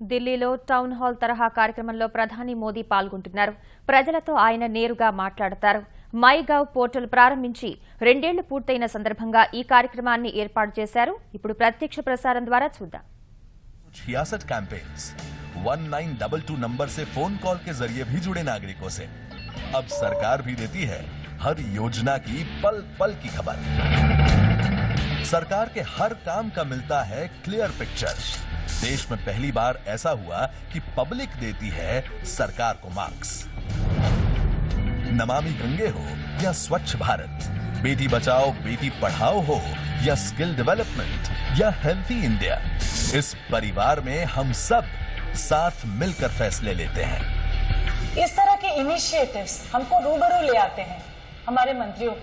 ఢిల్లీలో town hall తరహా కార్యక్రమంలో ప్రధాని మోదీ పాల్గొంటున్నారు. ప్రజలతో ఆయన నేరుగా మాట్లాడతారు. మై గవ్ పోర్టల్ ప్రారంభించి 2 ఏళ్లు పూర్తయిన సందర్భంగా ఈ కార్యక్రమాన్ని ఏర్పాటు చేశారు. ఇప్పుడు ప్రత్యక్ష ప్రసారం ద్వారా చూద్దాం. 66 कैंपेन्स 1922 नंबर से फोन कॉल के जरिए भी जुड़े नागरिकों से अब सरकार भी देती है हर योजना की पल पल की खबर। सरकार के हर काम का मिलता है क्लियर पिक्चर। देश में पहली बार ऐसा हुआ कि पब्लिक देती है सरकार को मार्क्स। नमामि गंगे हो या स्वच्छ भारत, बेटी बचाओ बेटी पढ़ाओ हो या स्किल डेवलपमेंट या हेल्थी इंडिया, इस परिवार में हम सब साथ मिलकर फैसले लेते हैं। इस तरह के इनिशिएटिव्स हमको रूबरू ले आते हैं हमारे मंत्रियों।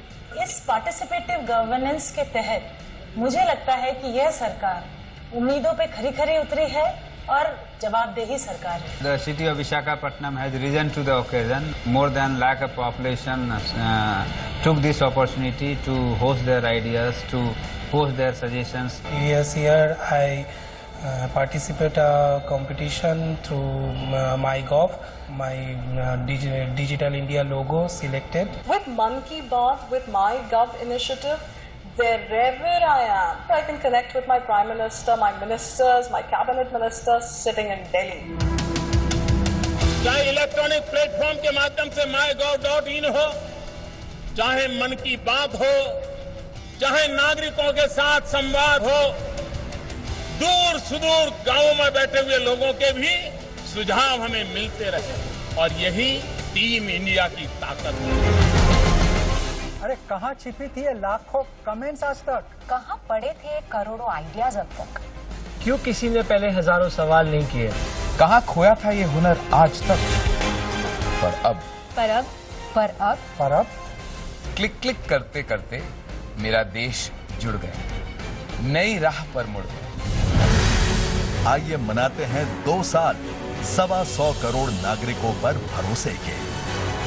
इस पार्टिसिपेटिव गवर्नेंस के तहत मुझे लगता है कि यह सरकार उम्मीदों पे खरी खरी उतरी है और जवाबदेही सरकार है। The city of Visakhapatnam has risen to the occasion. More than lakh of population took this opportunity to host their ideas, to post their suggestions. Yes, here I participate a competition through MyGov. My Digital India logo selected. With Mann Ki Baat, with MyGov initiative, wherever I am, I can connect with my Prime Minister, my ministers, my cabinet ministers sitting in Delhi. चाहे electronic platform के माध्यम से mygov.in हो, चाहे मन की बात हो, चाहे नागरिकों के साथ संवाद हो, दूर सुदूर गांवों में बैठे हुए लोगों के भी सुझाव हमें मिलते रहे और यही टीम इंडिया की ताकत है। अरे कहाँ छिपी थी ये लाखों कमेंट्स आज तक? कहाँ पड़े थे करोड़ों आइडियाज अब तक? क्यों किसी ने पहले हजारों सवाल नहीं किए? कहाँ खोया था ये हुनर आज तक? पर अब क्लिक क्लिक करते करते मेरा देश जुड़ गया, नई राह पर मुड़ गया। आइए मनाते हैं 2 साल 125 करोड़ नागरिकों पर भरोसे के,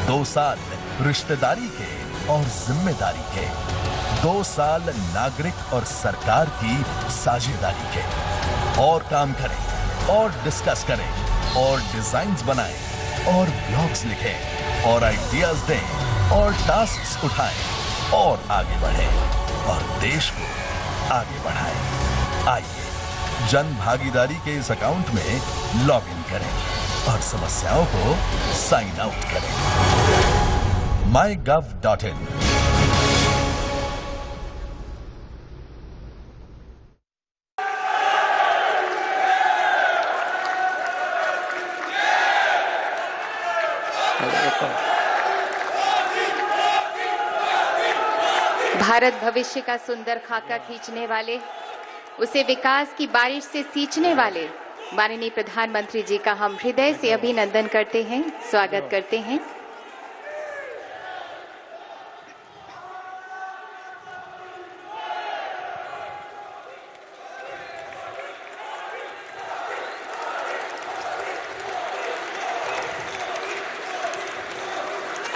2 साल रिश्तेदारी के और जिम्मेदारी के, 2 साल नागरिक और सरकार की साझेदारी के। और काम करें और डिस्कस करें और डिजाइन्स बनाएं और ब्लॉग्स लिखें और आइडियाज दें और टास्क्स उठाएं और आगे बढ़ें और देश को आगे बढ़ाएं। आइए जन भागीदारी के इस अकाउंट में लॉग इन करें और समस्याओं को साइन आउट करें। mygov.in। भारत भविष्य का सुंदर खाका खींचने वाले, उसे विकास की बारिश से सींचने वाले माननीय प्रधानमंत्री जी का हम हृदय से अभिनंदन करते हैं, स्वागत करते हैं।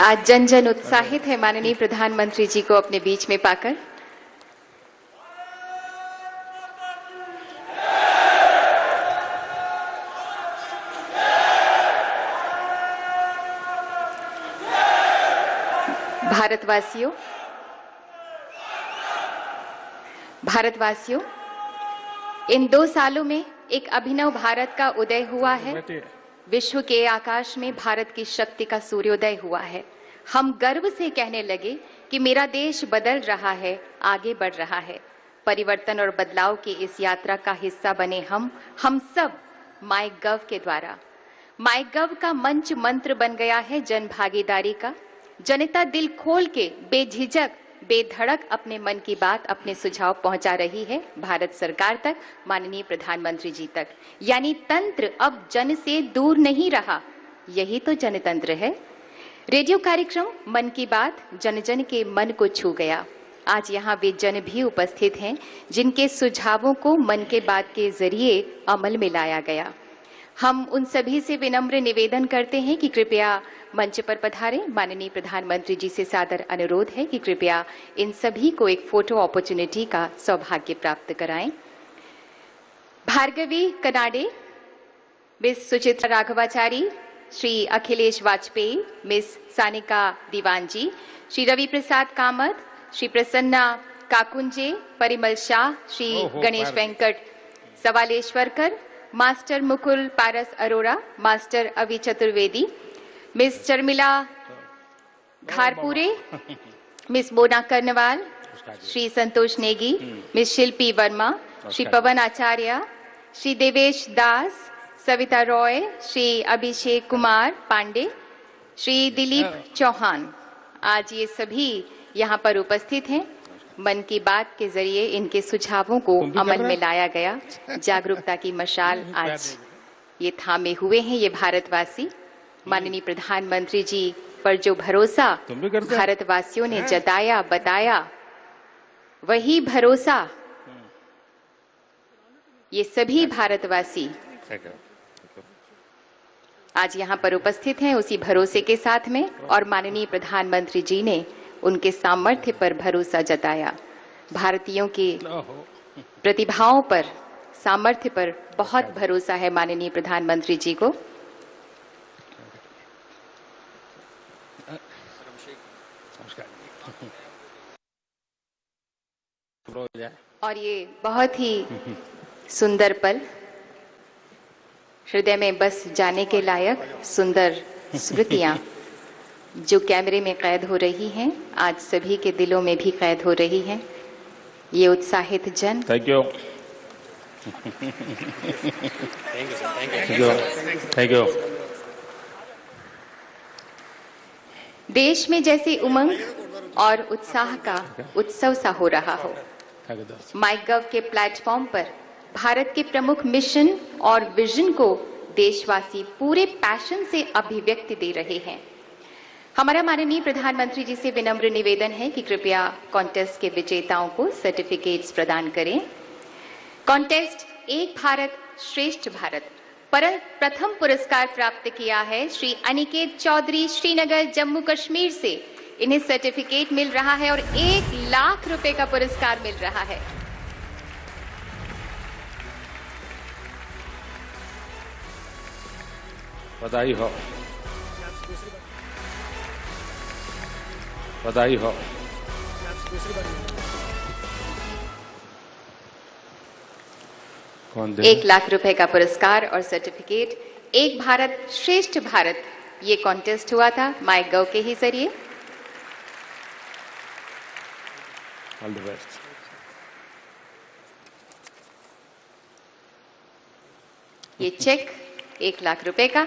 आज जन जन उत्साहित है माननीय प्रधानमंत्री जी को अपने बीच में पाकर। भारतवासियों, इन 2 सालों में एक अभिनव भारत का उदय हुआ है। विश्व के आकाश में भारत की शक्ति का सूर्योदय हुआ है। हम गर्व से कहने लगे कि मेरा देश बदल रहा है, आगे बढ़ रहा है। परिवर्तन और बदलाव की इस यात्रा का हिस्सा बने हम सब माईगव के द्वारा। माईगव का मंच मंत्र बन गया है जन भागीदारी का। जनता दिल खोल के बेझिझक बेधड़क अपने मन की बात, अपने सुझाव पहुंचा रही है भारत सरकार तक, माननीय प्रधानमंत्री जी तक। यानी तंत्र अब जन से दूर नहीं रहा, यही तो जनतंत्र है। रेडियो कार्यक्रम मन की बात जन जन के मन को छू गया। आज यहाँ वे जन भी उपस्थित हैं जिनके सुझावों को मन के बात के जरिए अमल में लाया गया। हम उन सभी से विनम्र निवेदन करते हैं कि कृपया मंच पर पधारें। माननीय प्रधानमंत्री जी से सादर अनुरोध है कि कृपया इन सभी को एक फोटो अपॉर्चुनिटी का सौभाग्य प्राप्त कराएं। भार्गवी कनाडे, मिस सुचित्रा राघवाचारी, श्री अखिलेश वाजपेयी, मिस सानिका दीवानजी, श्री रवि प्रसाद कामत, श्री प्रसन्ना काकुंजे, परिमल शाह, श्री गणेश वेंकट सवालेश्वरकर, मास्टर मुकुल पारस अरोड़ा, मास्टर अवि Chaturvedi, miss Sharmila Gharpure, miss Mona कर्नवाल, Shri Santosh Negi, miss शिल्पी वर्मा, श्री पवन आचार्य, श्री देवेश दास, सविता रॉय, श्री अभिषेक कुमार पांडे, श्री दिलीप चौहान। आज ये सभी यहाँ पर उपस्थित हैं। मन की बात के जरिए इनके सुझावों को अमल में लाया गया। जागरूकता की मशाल आज ये थामे हुए हैं ये भारतवासी। माननीय प्रधानमंत्री जी पर जो भरोसा भारतवासियों ने जताया बताया, वही भरोसा ये सभी भारतवासी आज यहाँ पर उपस्थित हैं उसी भरोसे के साथ में। और माननीय प्रधानमंत्री जी ने उनके सामर्थ्य पर भरोसा जताया। भारतीयों की प्रतिभाओं पर, सामर्थ्य पर बहुत भरोसा है माननीय प्रधानमंत्री जी को। और ये बहुत ही सुंदर पल, हृदय में बस जाने के लायक सुंदर स्मृतियां जो कैमरे में कैद हो रही हैं, आज सभी के दिलों में भी कैद हो रही हैं। ये उत्साहित जन, थैंक यू थैंक यू। देश में जैसे उमंग और उत्साह का उत्सव सा हो रहा हो। माईगव के प्लेटफॉर्म पर भारत के प्रमुख मिशन और विजन को देशवासी पूरे पैशन से अभिव्यक्ति दे रहे हैं। हमारा माननीय प्रधानमंत्री जी से विनम्र निवेदन है कि कृपया कॉन्टेस्ट के विजेताओं को सर्टिफिकेट्स प्रदान करें। कॉन्टेस्ट एक भारत श्रेष्ठ भारत पर प्रथम पुरस्कार प्राप्त किया है श्री अनिकेत चौधरी, श्रीनगर, जम्मू कश्मीर से। इन्हें सर्टिफिकेट मिल रहा है और 1 लाख रुपए का पुरस्कार मिल रहा है। बधाई हो, बधाई हो। कौन दे? 1 लाख रुपए का पुरस्कार और सर्टिफिकेट। एक भारत श्रेष्ठ भारत ये कॉन्टेस्ट हुआ था माईगव के ही जरिए। All the best. ये चेक 1 लाख रुपए का।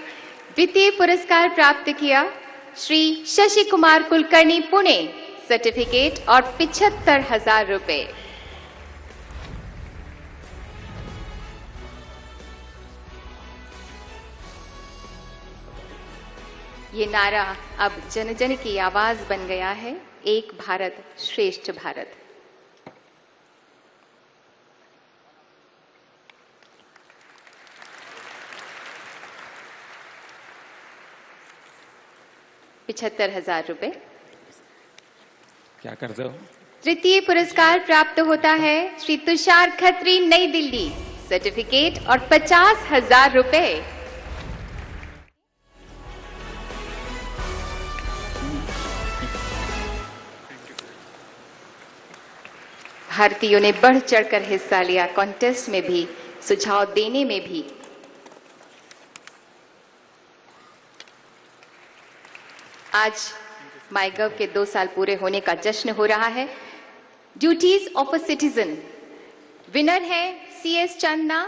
द्वितीय पुरस्कार प्राप्त किया श्री शशि कुमार कुलकर्णी, पुणे, सर्टिफिकेट और 75,000 रुपए। ये नारा अब जन जन की आवाज बन गया है, एक भारत श्रेष्ठ भारत। ₹75,000। क्या करते हो? तृतीय पुरस्कार प्राप्त होता है श्री तुषार खत्री, नई दिल्ली, सर्टिफिकेट और 50,000 रुपए। भारतीयों ने बढ़ चढ़कर हिस्सा लिया कॉन्टेस्ट में भी, सुझाव देने में भी। आज माईगव के 2 साल पूरे होने का जश्न हो रहा है। Duties of a citizen winner है CS चंदना,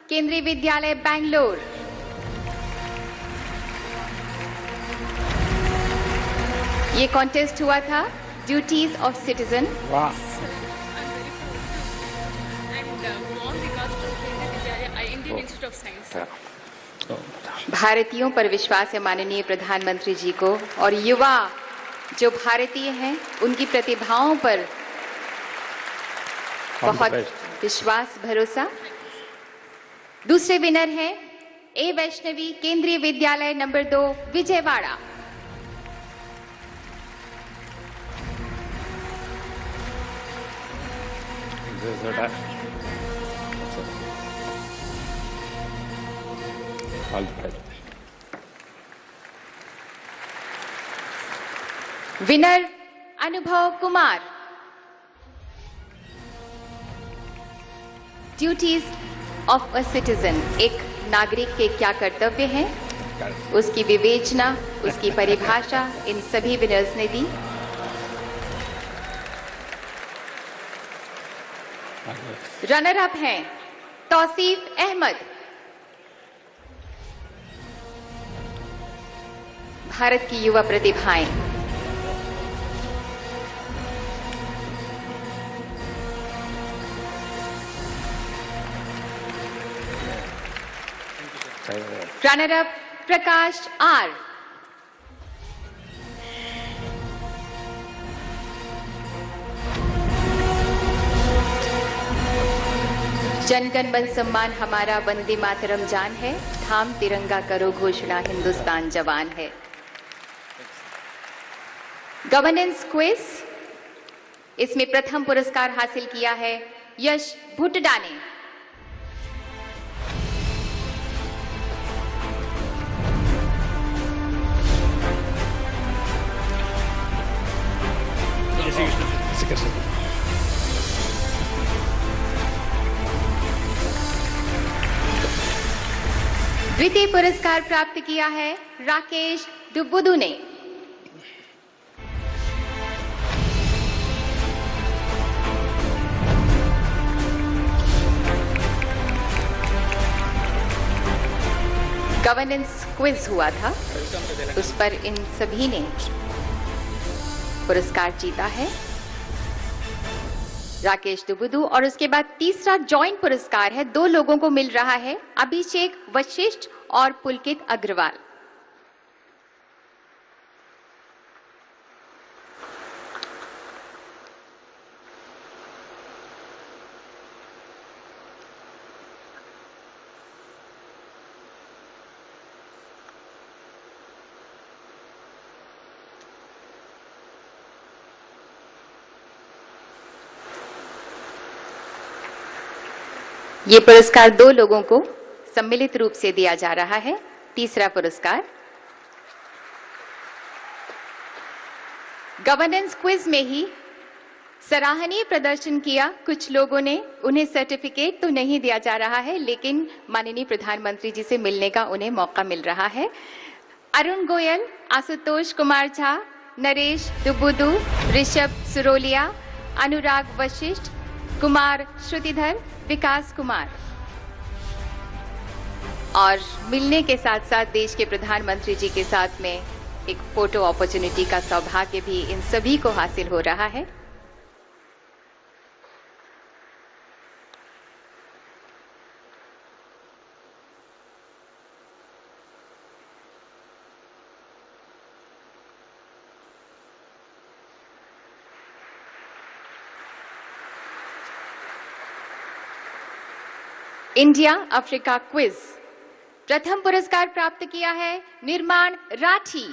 केंद्रीय विद्यालय बैंगलोर। ये कॉन्टेस्ट हुआ था ड्यूटीज ऑफ सिटीजन। भारतीयों पर विश्वास है माननीय प्रधानमंत्री जी को, और युवा जो भारतीय हैं उनकी प्रतिभाओं पर बहुत विश्वास, भरोसा। दूसरे विनर हैं A Vaishnavi, Kendriya Vidyalaya number 2, Vijayawada. All the best. Winner Anubhav Kumar. Duties of a citizen, एक नागरिक के क्या कर्तव्य हैं, उसकी विवेचना, उसकी परिभाषा इन सभी विनर्स ने दी। रनर अप हैं तौसीफ अहमद। भारत की युवा प्रतिभाएं। Runner up Prakash R. जनगण मन सम्मान हमारा, वंदे मातरम जान है, थाम तिरंगा करो घोषणा, हिंदुस्तान जवान है। गवर्नेंस क्विज, इसमें प्रथम पुरस्कार हासिल किया है यश भुट्टडा ने। द्वितीय पुरस्कार प्राप्त किया है राकेश दुबुदू ने। गवर्नेंस क्विज हुआ था, उस पर इन सभी ने पुरस्कार जीता है। राकेश दुबुदू, और उसके बाद तीसरा जॉइंट पुरस्कार है, 2 लोगों को मिल रहा है, अभिषेक वशिष्ठ और पुलकित अग्रवाल। ये पुरस्कार 2 लोगों को सम्मिलित रूप से दिया जा रहा है। तीसरा पुरस्कार गवर्नेंस क्विज में ही सराहनीय प्रदर्शन किया कुछ लोगों ने, उन्हें सर्टिफिकेट तो नहीं दिया जा रहा है, लेकिन माननीय प्रधानमंत्री जी से मिलने का उन्हें मौका मिल रहा है। अरुण गोयल, आशुतोष कुमार झा, नरेश दुबुदू, ऋषभ सुरोलिया, अनुराग वशिष्ठ, कुमार श्रुतिधर, विकास कुमार। और मिलने के साथ साथ देश के प्रधानमंत्री जी के साथ में एक फोटो अपॉर्चुनिटी का सौभाग्य भी इन सभी को हासिल हो रहा है। इंडिया अफ्रीका क्विज, प्रथम पुरस्कार प्राप्त किया है निर्माण राठी।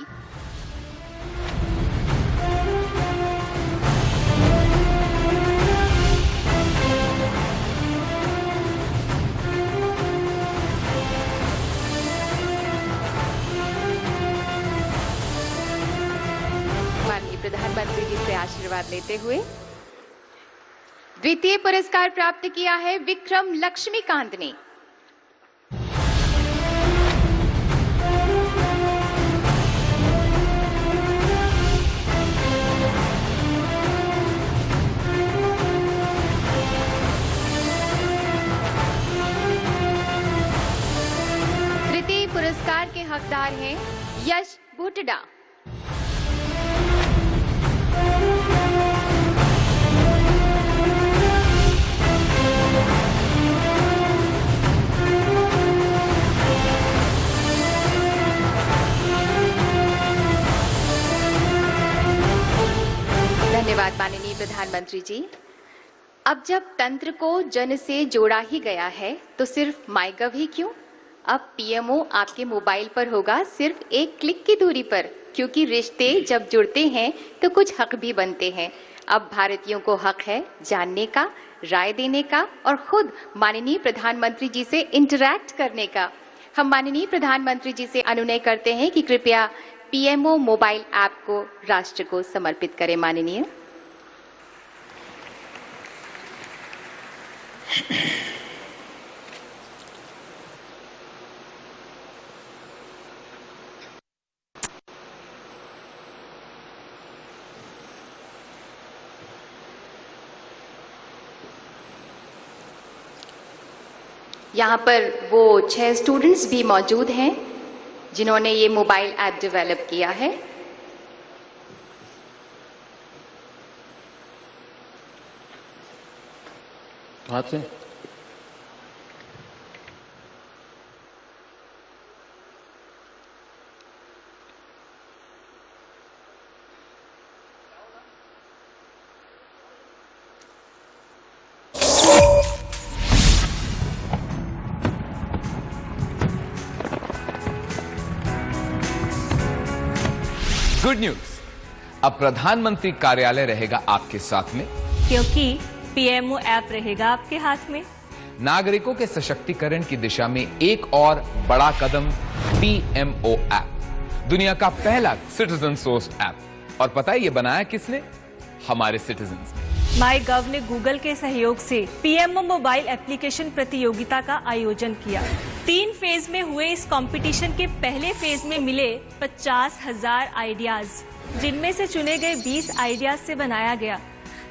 माननीय प्रधानमंत्री जी से आशीर्वाद लेते हुए द्वितीय पुरस्कार प्राप्त किया है विक्रम लक्ष्मीकांत ने। तृतीय पुरस्कार के हकदार हैं यश भुट्टडा। धन्यवाद माननीय प्रधानमंत्री जी। अब जब तंत्र को जन से जोड़ा ही गया है तो सिर्फ माईगव ही क्यों, अब पीएमओ आपके मोबाइल पर होगा सिर्फ एक क्लिक की दूरी पर, क्योंकि रिश्ते जब जुड़ते हैं तो कुछ हक भी बनते हैं। अब भारतीयों को हक है जानने का, राय देने का और खुद माननीय प्रधानमंत्री जी से इंटरैक्ट करने का। हम माननीय प्रधानमंत्री जी से अनुनय करते हैं कि कृपया पीएमओ मोबाइल ऐप को राष्ट्र को समर्पित करें। माननीय। यहाँ पर वो 6 स्टूडेंट्स भी मौजूद हैं जिन्होंने ये मोबाइल ऐप डेवलप किया है। हाथ से गुड न्यूज, अब प्रधानमंत्री कार्यालय रहेगा आपके साथ में, क्योंकि पीएमओ ऐप रहेगा आपके हाथ में। नागरिकों के सशक्तिकरण की दिशा में एक और बड़ा कदम पीएमओ ऐप, दुनिया का पहला सिटीजन सोर्स ऐप। और पता है ये बनाया किसने? हमारे सिटीजन्स। माईगव ने गूगल के सहयोग से पीएमओ मोबाइल एप्लीकेशन प्रतियोगिता का आयोजन किया। 3 फेज में हुए इस कंपटीशन के पहले फेज में मिले 50,000 आइडियाज, जिनमें से चुने गए 20 आइडियाज से बनाया गया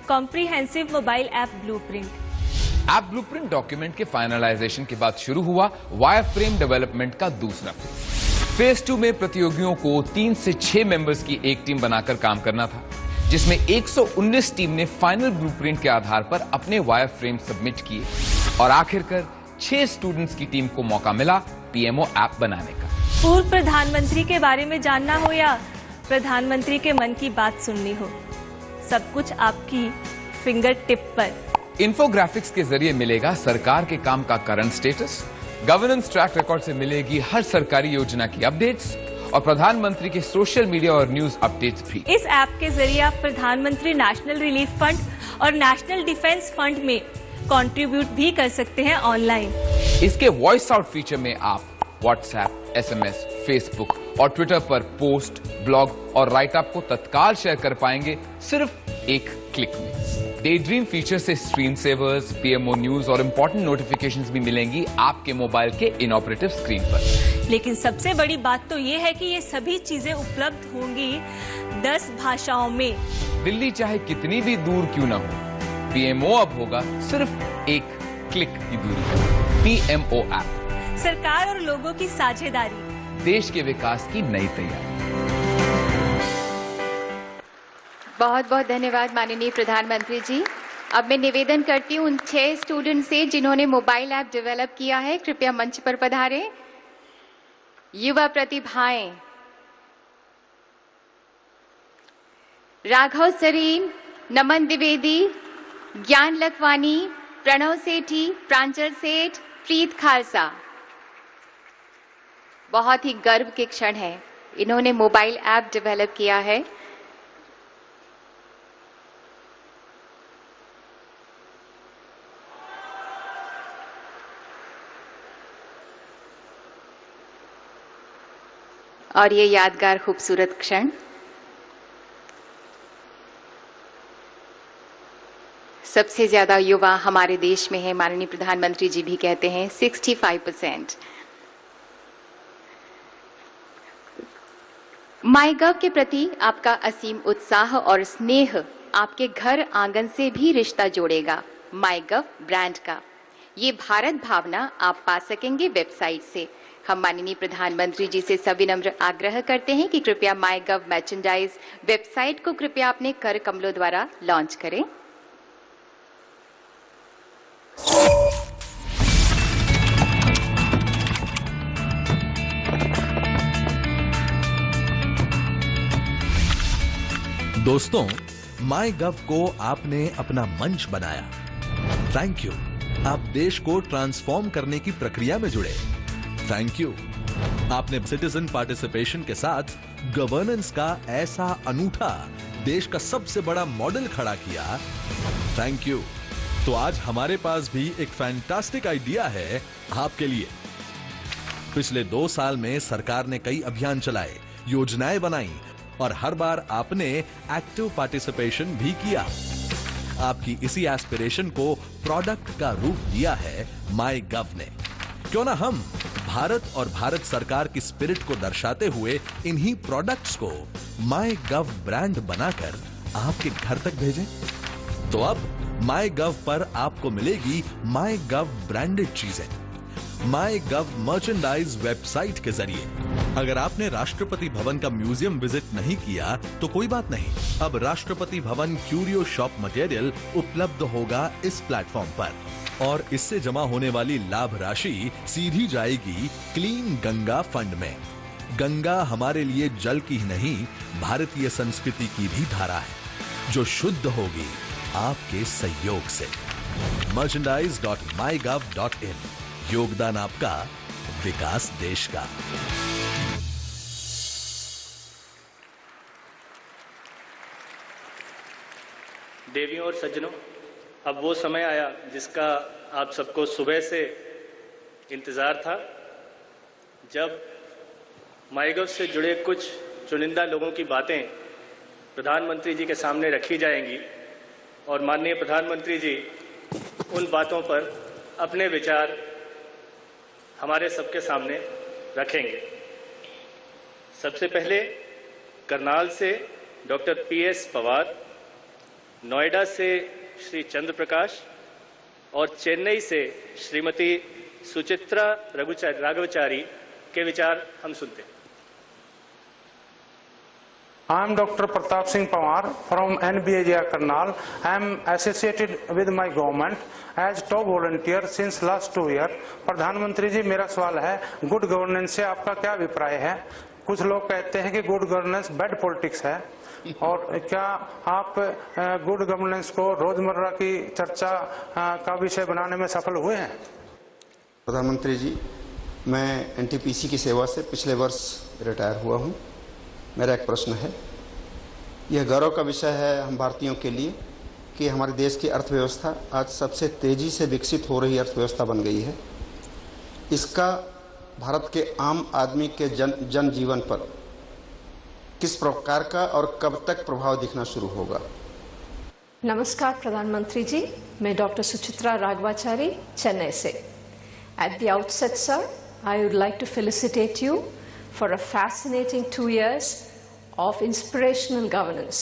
comprehensive mobile app blueprint. App blueprint document के फाइनलाइजेशन के बाद शुरू हुआ वायरफ्रेम डेवलपमेंट का दूसरा फेज 2 में प्रतियोगियों को 3 से 6 मेंबर्स की एक टीम बनाकर काम करना था, जिसमें 119 टीम ने फाइनल ब्लूप्रिंट के आधार पर अपने वायरफ्रेम सबमिट किए और आखिरकार 6 स्टूडेंट्स की टीम को मौका मिला पीएमओ ऐप बनाने का। पूर्व प्रधानमंत्री के बारे में जानना हो या प्रधानमंत्री के मन की बात सुननी हो, सब कुछ आपकी फिंगर टिप पर। इंफोग्राफिक्स के जरिए मिलेगा सरकार के काम का current status, governance track record से मिलेगी हर सरकारी योजना की अपडेट्स और प्रधानमंत्री के सोशल मीडिया और न्यूज अपडेट्स भी। इस ऐप के जरिए आप प्रधानमंत्री नेशनल रिलीफ फंड और नेशनल डिफेंस फंड में कंट्रीब्यूट भी कर सकते हैं ऑनलाइन। इसके वॉइस आउट फीचर में आप व्हाट्सएप, एसएमएस, फेसबुक और ट्विटर पर पोस्ट, ब्लॉग और राइटअप को तत्काल शेयर कर पाएंगे सिर्फ एक क्लिक में। डे ड्रीम फीचर से स्क्रीन सेवर्स, पीएमओ न्यूज और इंपॉर्टेंट नोटिफिकेशंस भी मिलेंगी आपके मोबाइल के इनऑपरेटिव स्क्रीन पर। लेकिन सबसे बड़ी बात तो ये है कि ये सभी चीजें उपलब्ध होंगी 10 भाषाओं में। दिल्ली चाहे कितनी भी दूर क्यों ना हो, पीएमओ अब होगा सिर्फ एक क्लिक की दूरी पर। पीएमओ ऐप, सरकार और लोगों की साझेदारी, देश के विकास की नई तैयारी। बहुत बहुत धन्यवाद माननीय प्रधानमंत्री जी। अब मैं निवेदन करती हूँ उन 6 स्टूडेंट से जिन्होंने मोबाइल ऐप डेवलप किया है, कृपया मंच पर पधारें। युवा प्रतिभाएं राघव सरीन, नमन द्विवेदी, ज्ञान लखवानी, प्रणव सेठी, प्रांजल सेठ, प्रीत खालसा। बहुत ही गर्व के क्षण है, इन्होंने मोबाइल ऐप डेवलप किया है। और ये यादगार खूबसूरत क्षण सबसे ज्यादा युवा हमारे देश में है। माननीय प्रधानमंत्री जी भी कहते हैं 65%। माईगव के प्रति आपका असीम उत्साह और स्नेह आपके घर आंगन से भी रिश्ता जोड़ेगा। माईगव ब्रांड का ये भारत भावना आप पा सकेंगे वेबसाइट से। हम माननीय प्रधानमंत्री जी से सविनम्र आग्रह करते हैं कि कृपया माईगव मर्चेंडाइज वेबसाइट को कृपया अपने कर कमलों द्वारा लॉन्च करें। दोस्तों, माईगव को आपने अपना मंच बनाया। Thank you. आप देश को ट्रांसफॉर्म करने की प्रक्रिया में जुड़े। Thank you. आपने सिटीजन पार्टिसिपेशन के साथ गवर्नेंस का ऐसा अनूठा देश का सबसे बड़ा मॉडल खड़ा किया। Thank you. तो आज हमारे पास भी एक फैंटास्टिक आइडिया है आपके लिए। पिछले 2 साल में सरकार ने कई अभियान चलाए, योजनाएं बनाई और हर बार आपने एक्टिव पार्टिसिपेशन भी किया। आपकी इसी एस्पिरेशन को प्रोडक्ट का रूप दिया है माई गव ने। क्यों ना हम भारत और भारत सरकार की स्पिरिट को दर्शाते हुए इन्हीं प्रोडक्ट्स को माई गव ब्रांड बनाकर आपके घर तक भेजें। तो अब माई गव पर आपको मिलेगी माई गव ब्रांडेड चीजें माई गव मर्चेंडाइज वेबसाइट के जरिए। अगर आपने राष्ट्रपति भवन का म्यूजियम विजिट नहीं किया तो कोई बात नहीं, अब Rashtrapati Bhavan curio shop material उपलब्ध होगा इस प्लेटफॉर्म पर और इससे जमा होने वाली लाभ राशि सीधी जाएगी क्लीन गंगा फंड में। गंगा हमारे लिए जल की ही नहीं, भारतीय संस्कृति की भी धारा है जो शुद्ध होगी आपके सहयोग से। merchandise.mygov.in, योगदान आपका, विकास देश का। देवियों और सज्जनों, अब वो समय आया जिसका आप सबको सुबह से इंतजार था, जब माईगव से जुड़े कुछ चुनिंदा लोगों की बातें प्रधानमंत्री जी के सामने रखी जाएंगी और माननीय प्रधानमंत्री जी उन बातों पर अपने विचार हमारे सबके सामने रखेंगे। सबसे पहले करनाल से डॉक्टर PS पवार, नोएडा से श्री चंद्र प्रकाश और चेन्नई से श्रीमती सुचित्रा राघवचारी के विचार हम सुनते हैं। I am Dr. Pratap Singh Pawar from NBAGR Karnal. I am associated with my government as top volunteer since last 2 years. प्रधानमंत्री जी, मेरा सवाल है, गुड गवर्नेंस से आपका क्या अभिप्राय है? कुछ लोग कहते हैं कि गुड गवर्नेंस बैड पॉलिटिक्स है, और क्या आप गुड गवर्नेंस को रोजमर्रा की चर्चा का विषय बनाने में सफल हुए हैं? प्रधानमंत्री जी, मैं NTPC की सेवा से पिछले वर्ष रिटायर हुआ हूं। मेरा एक प्रश्न है, यह गौरव का विषय है हम भारतीयों के लिए कि हमारे देश की अर्थव्यवस्था आज सबसे तेजी से विकसित हो रही अर्थव्यवस्था बन गई है। इसका भारत के आम आदमी के जनजीवन पर किस प्रकार का और कब तक प्रभाव दिखना शुरू होगा? नमस्कार प्रधानमंत्री जी, मैं डॉक्टर सुचित्रा राघवाचारी, चेन्नई से। At the outset, sir, I would like to felicitate you for a fascinating 2 years of inspirational governance.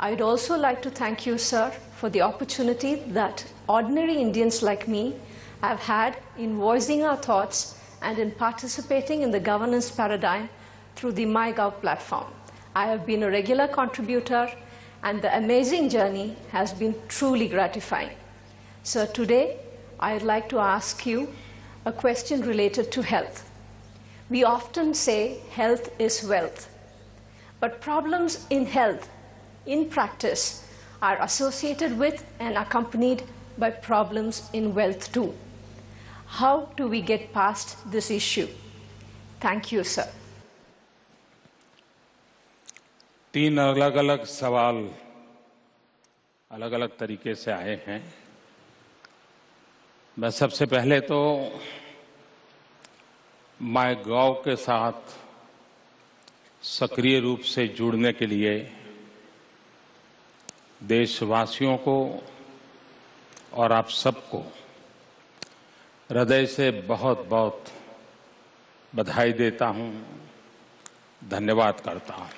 I would also like to thank you, sir, for the opportunity that ordinary Indians like me have had in voicing our thoughts and in participating in the governance paradigm through the MyGov platform. I have been a regular contributor and the amazing journey has been truly gratifying. Sir, today I would like to ask you a question related to health. We often say health is wealth, but problems in health, in practice, are associated with and accompanied by problems in wealth too. How do we get past this issue? Thank you, sir. 3 अलग-अलग सवाल अलग-अलग तरीके से आए हैं। मैं सबसे पहले तो माईगव के साथ सक्रिय रूप से जुड़ने के लिए देशवासियों को और आप सबको हृदय से बहुत बहुत बधाई देता हूं, धन्यवाद करता हूं।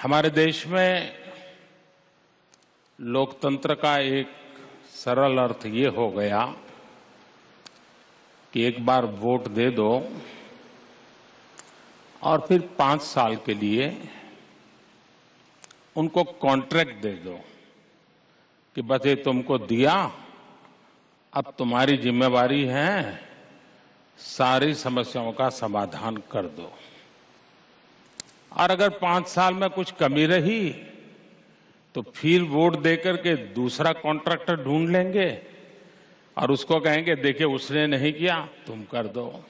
हमारे देश में लोकतंत्र का एक सरल अर्थ ये हो गया कि एक बार वोट दे दो और फिर 5 साल के लिए उनको कॉन्ट्रैक्ट दे दो कि बस ये तुमको दिया, अब तुम्हारी जिम्मेवारी है सारी समस्याओं का समाधान कर दो। और अगर 5 साल में कुछ कमी रही तो फिर वोट देकर के दूसरा कॉन्ट्रैक्टर ढूंढ लेंगे और उसको कहेंगे देखिए उसने नहीं किया, तुम कर दो।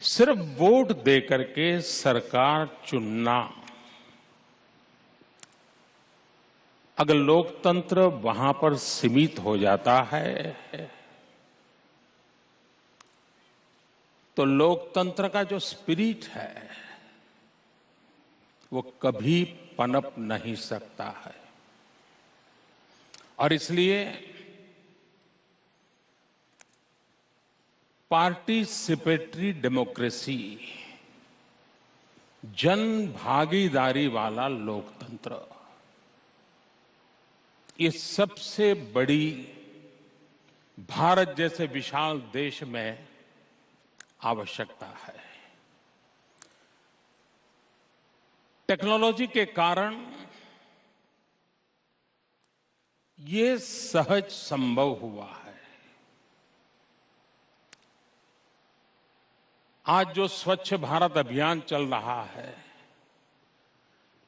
सिर्फ वोट देकर के सरकार चुनना अगर लोकतंत्र वहां पर सीमित हो जाता है तो लोकतंत्र का जो स्पिरिट है वो कभी पनप नहीं सकता है। और इसलिए पार्टिसिपेटरी डेमोक्रेसी, जन भागीदारी वाला लोकतंत्र, ये सबसे बड़ी भारत जैसे विशाल देश में आवश्यकता है। टेक्नोलॉजी के कारण ये सहज संभव हुआ है। आज जो स्वच्छ भारत अभियान चल रहा है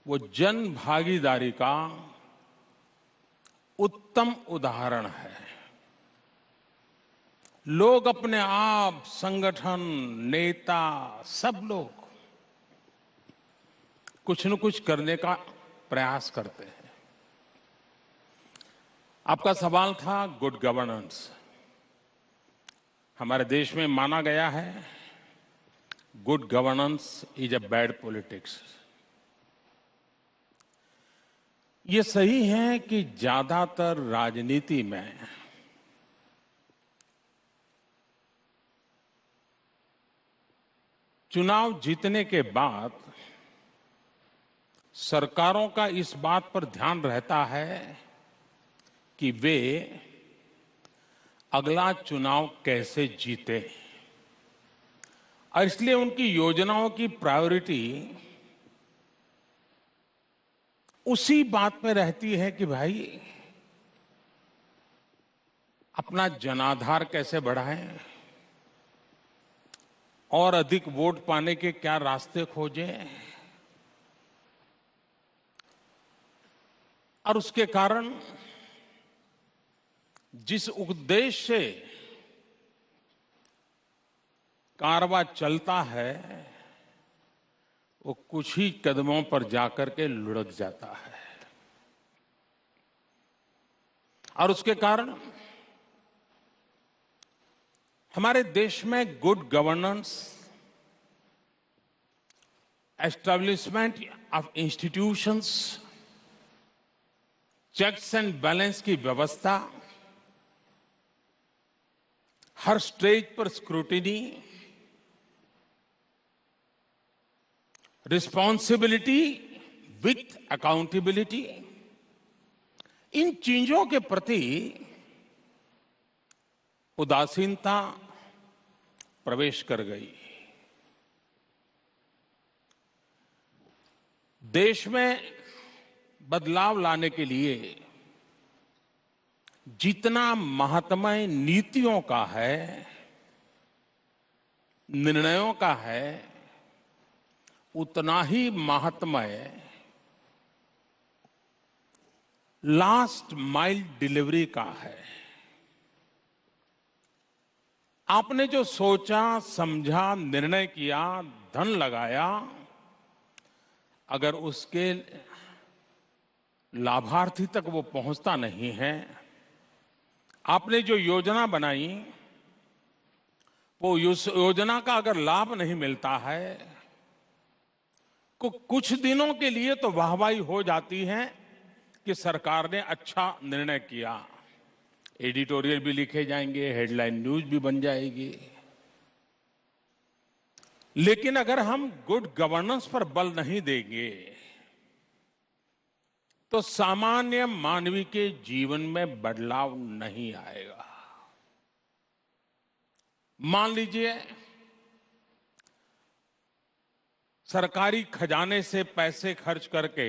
वो जन भागीदारी का उत्तम उदाहरण है। लोग अपने आप, संगठन, नेता, सब लोग कुछ न कुछ करने का प्रयास करते हैं। आपका सवाल था गुड गवर्नेंस। हमारे देश में माना गया है good governance is a bad politics. ये सही है कि ज्यादातर राजनीति में चुनाव जीतने के बाद सरकारों का इस बात पर ध्यान रहता है कि वे अगला चुनाव कैसे जीते, और इसलिए उनकी योजनाओं की प्रायोरिटी उसी बात में रहती है कि भाई अपना जनाधार कैसे बढ़ाएं और अधिक वोट पाने के क्या रास्ते खोजें। और उसके कारण जिस उद्देश्य से कारवां चलता है वो कुछ ही कदमों पर जाकर के लुढ़क जाता है। और उसके कारण हमारे देश में good governance, establishment of institutions, checks and balance की व्यवस्था, हर स्टेज पर स्क्रूटिनी, रिस्पॉन्सिबिलिटी विथ अकाउंटेबिलिटी, इन चीजों के प्रति उदासीनता प्रवेश कर गई। देश में बदलाव लाने के लिए जितना महात्म्य नीतियों का है, निर्णयों का है, उतना ही महात्म्य लास्ट माइल डिलीवरी का है। आपने जो सोचा, समझा, निर्णय किया, धन लगाया, अगर उसके लाभार्थी तक वो पहुंचता नहीं है, आपने जो योजना बनाई वो योजना का अगर लाभ नहीं मिलता है, कुछ दिनों के लिए तो वाहवाही हो जाती है कि सरकार ने अच्छा निर्णय किया, एडिटोरियल भी लिखे जाएंगे, हेडलाइन न्यूज भी बन जाएगी। लेकिन अगर हम गुड गवर्नेंस पर बल नहीं देंगे तो सामान्य मानवी के जीवन में बदलाव नहीं आएगा। मान लीजिए सरकारी खजाने से पैसे खर्च करके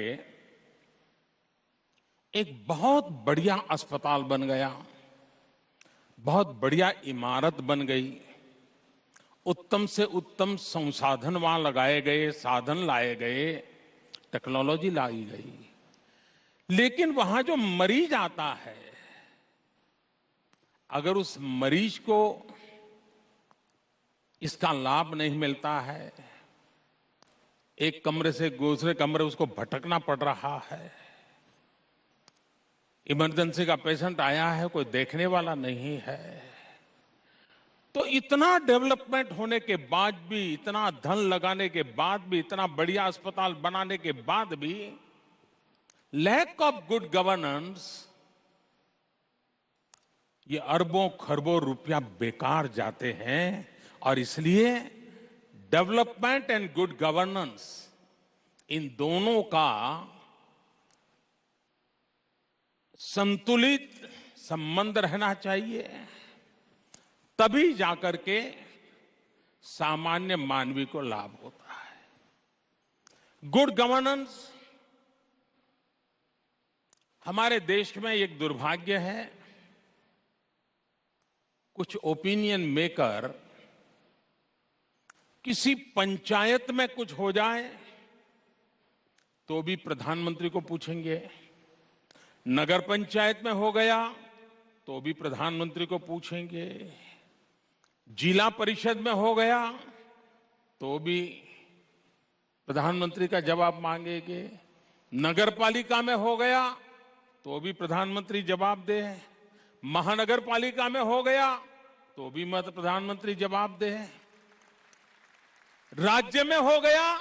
एक बहुत बढ़िया अस्पताल बन गया, बहुत बढ़िया इमारत बन गई, उत्तम से उत्तम संसाधन वहां लगाए गए, साधन लाए गए, टेक्नोलॉजी लाई गई, लेकिन वहां जो मरीज आता है, अगर उस मरीज को इसका लाभ नहीं मिलता है, एक कमरे से दूसरे कमरे उसको भटकना पड़ रहा है, इमरजेंसी का पेशेंट आया है, कोई देखने वाला नहीं है। तो इतना डेवलपमेंट होने के बाद भी, इतना धन लगाने के बाद भी, इतना बढ़िया अस्पताल बनाने के बाद भी लैक ऑफ गुड गवर्नेंस, ये अरबों खरबों रुपया बेकार जाते हैं। और इसलिए डेवलपमेंट एंड गुड गवर्नेंस, इन दोनों का संतुलित संबंध रहना चाहिए, तभी जाकर के सामान्य मानवी को लाभ होता है। गुड गवर्नेंस हमारे देश में एक दुर्भाग्य है, कुछ ओपिनियन मेकर किसी पंचायत में कुछ हो जाए तो भी प्रधानमंत्री को पूछेंगे, नगर पंचायत में हो गया तो भी प्रधानमंत्री को पूछेंगे, जिला परिषद में हो गया तो भी प्रधानमंत्री का जवाब मांगेंगे, नगर पालिका में हो गया तो भी प्रधानमंत्री जवाब दे, महानगर पालिका में हो गया तो भी प्रधानमंत्री जवाब दे, राज्य में हो गया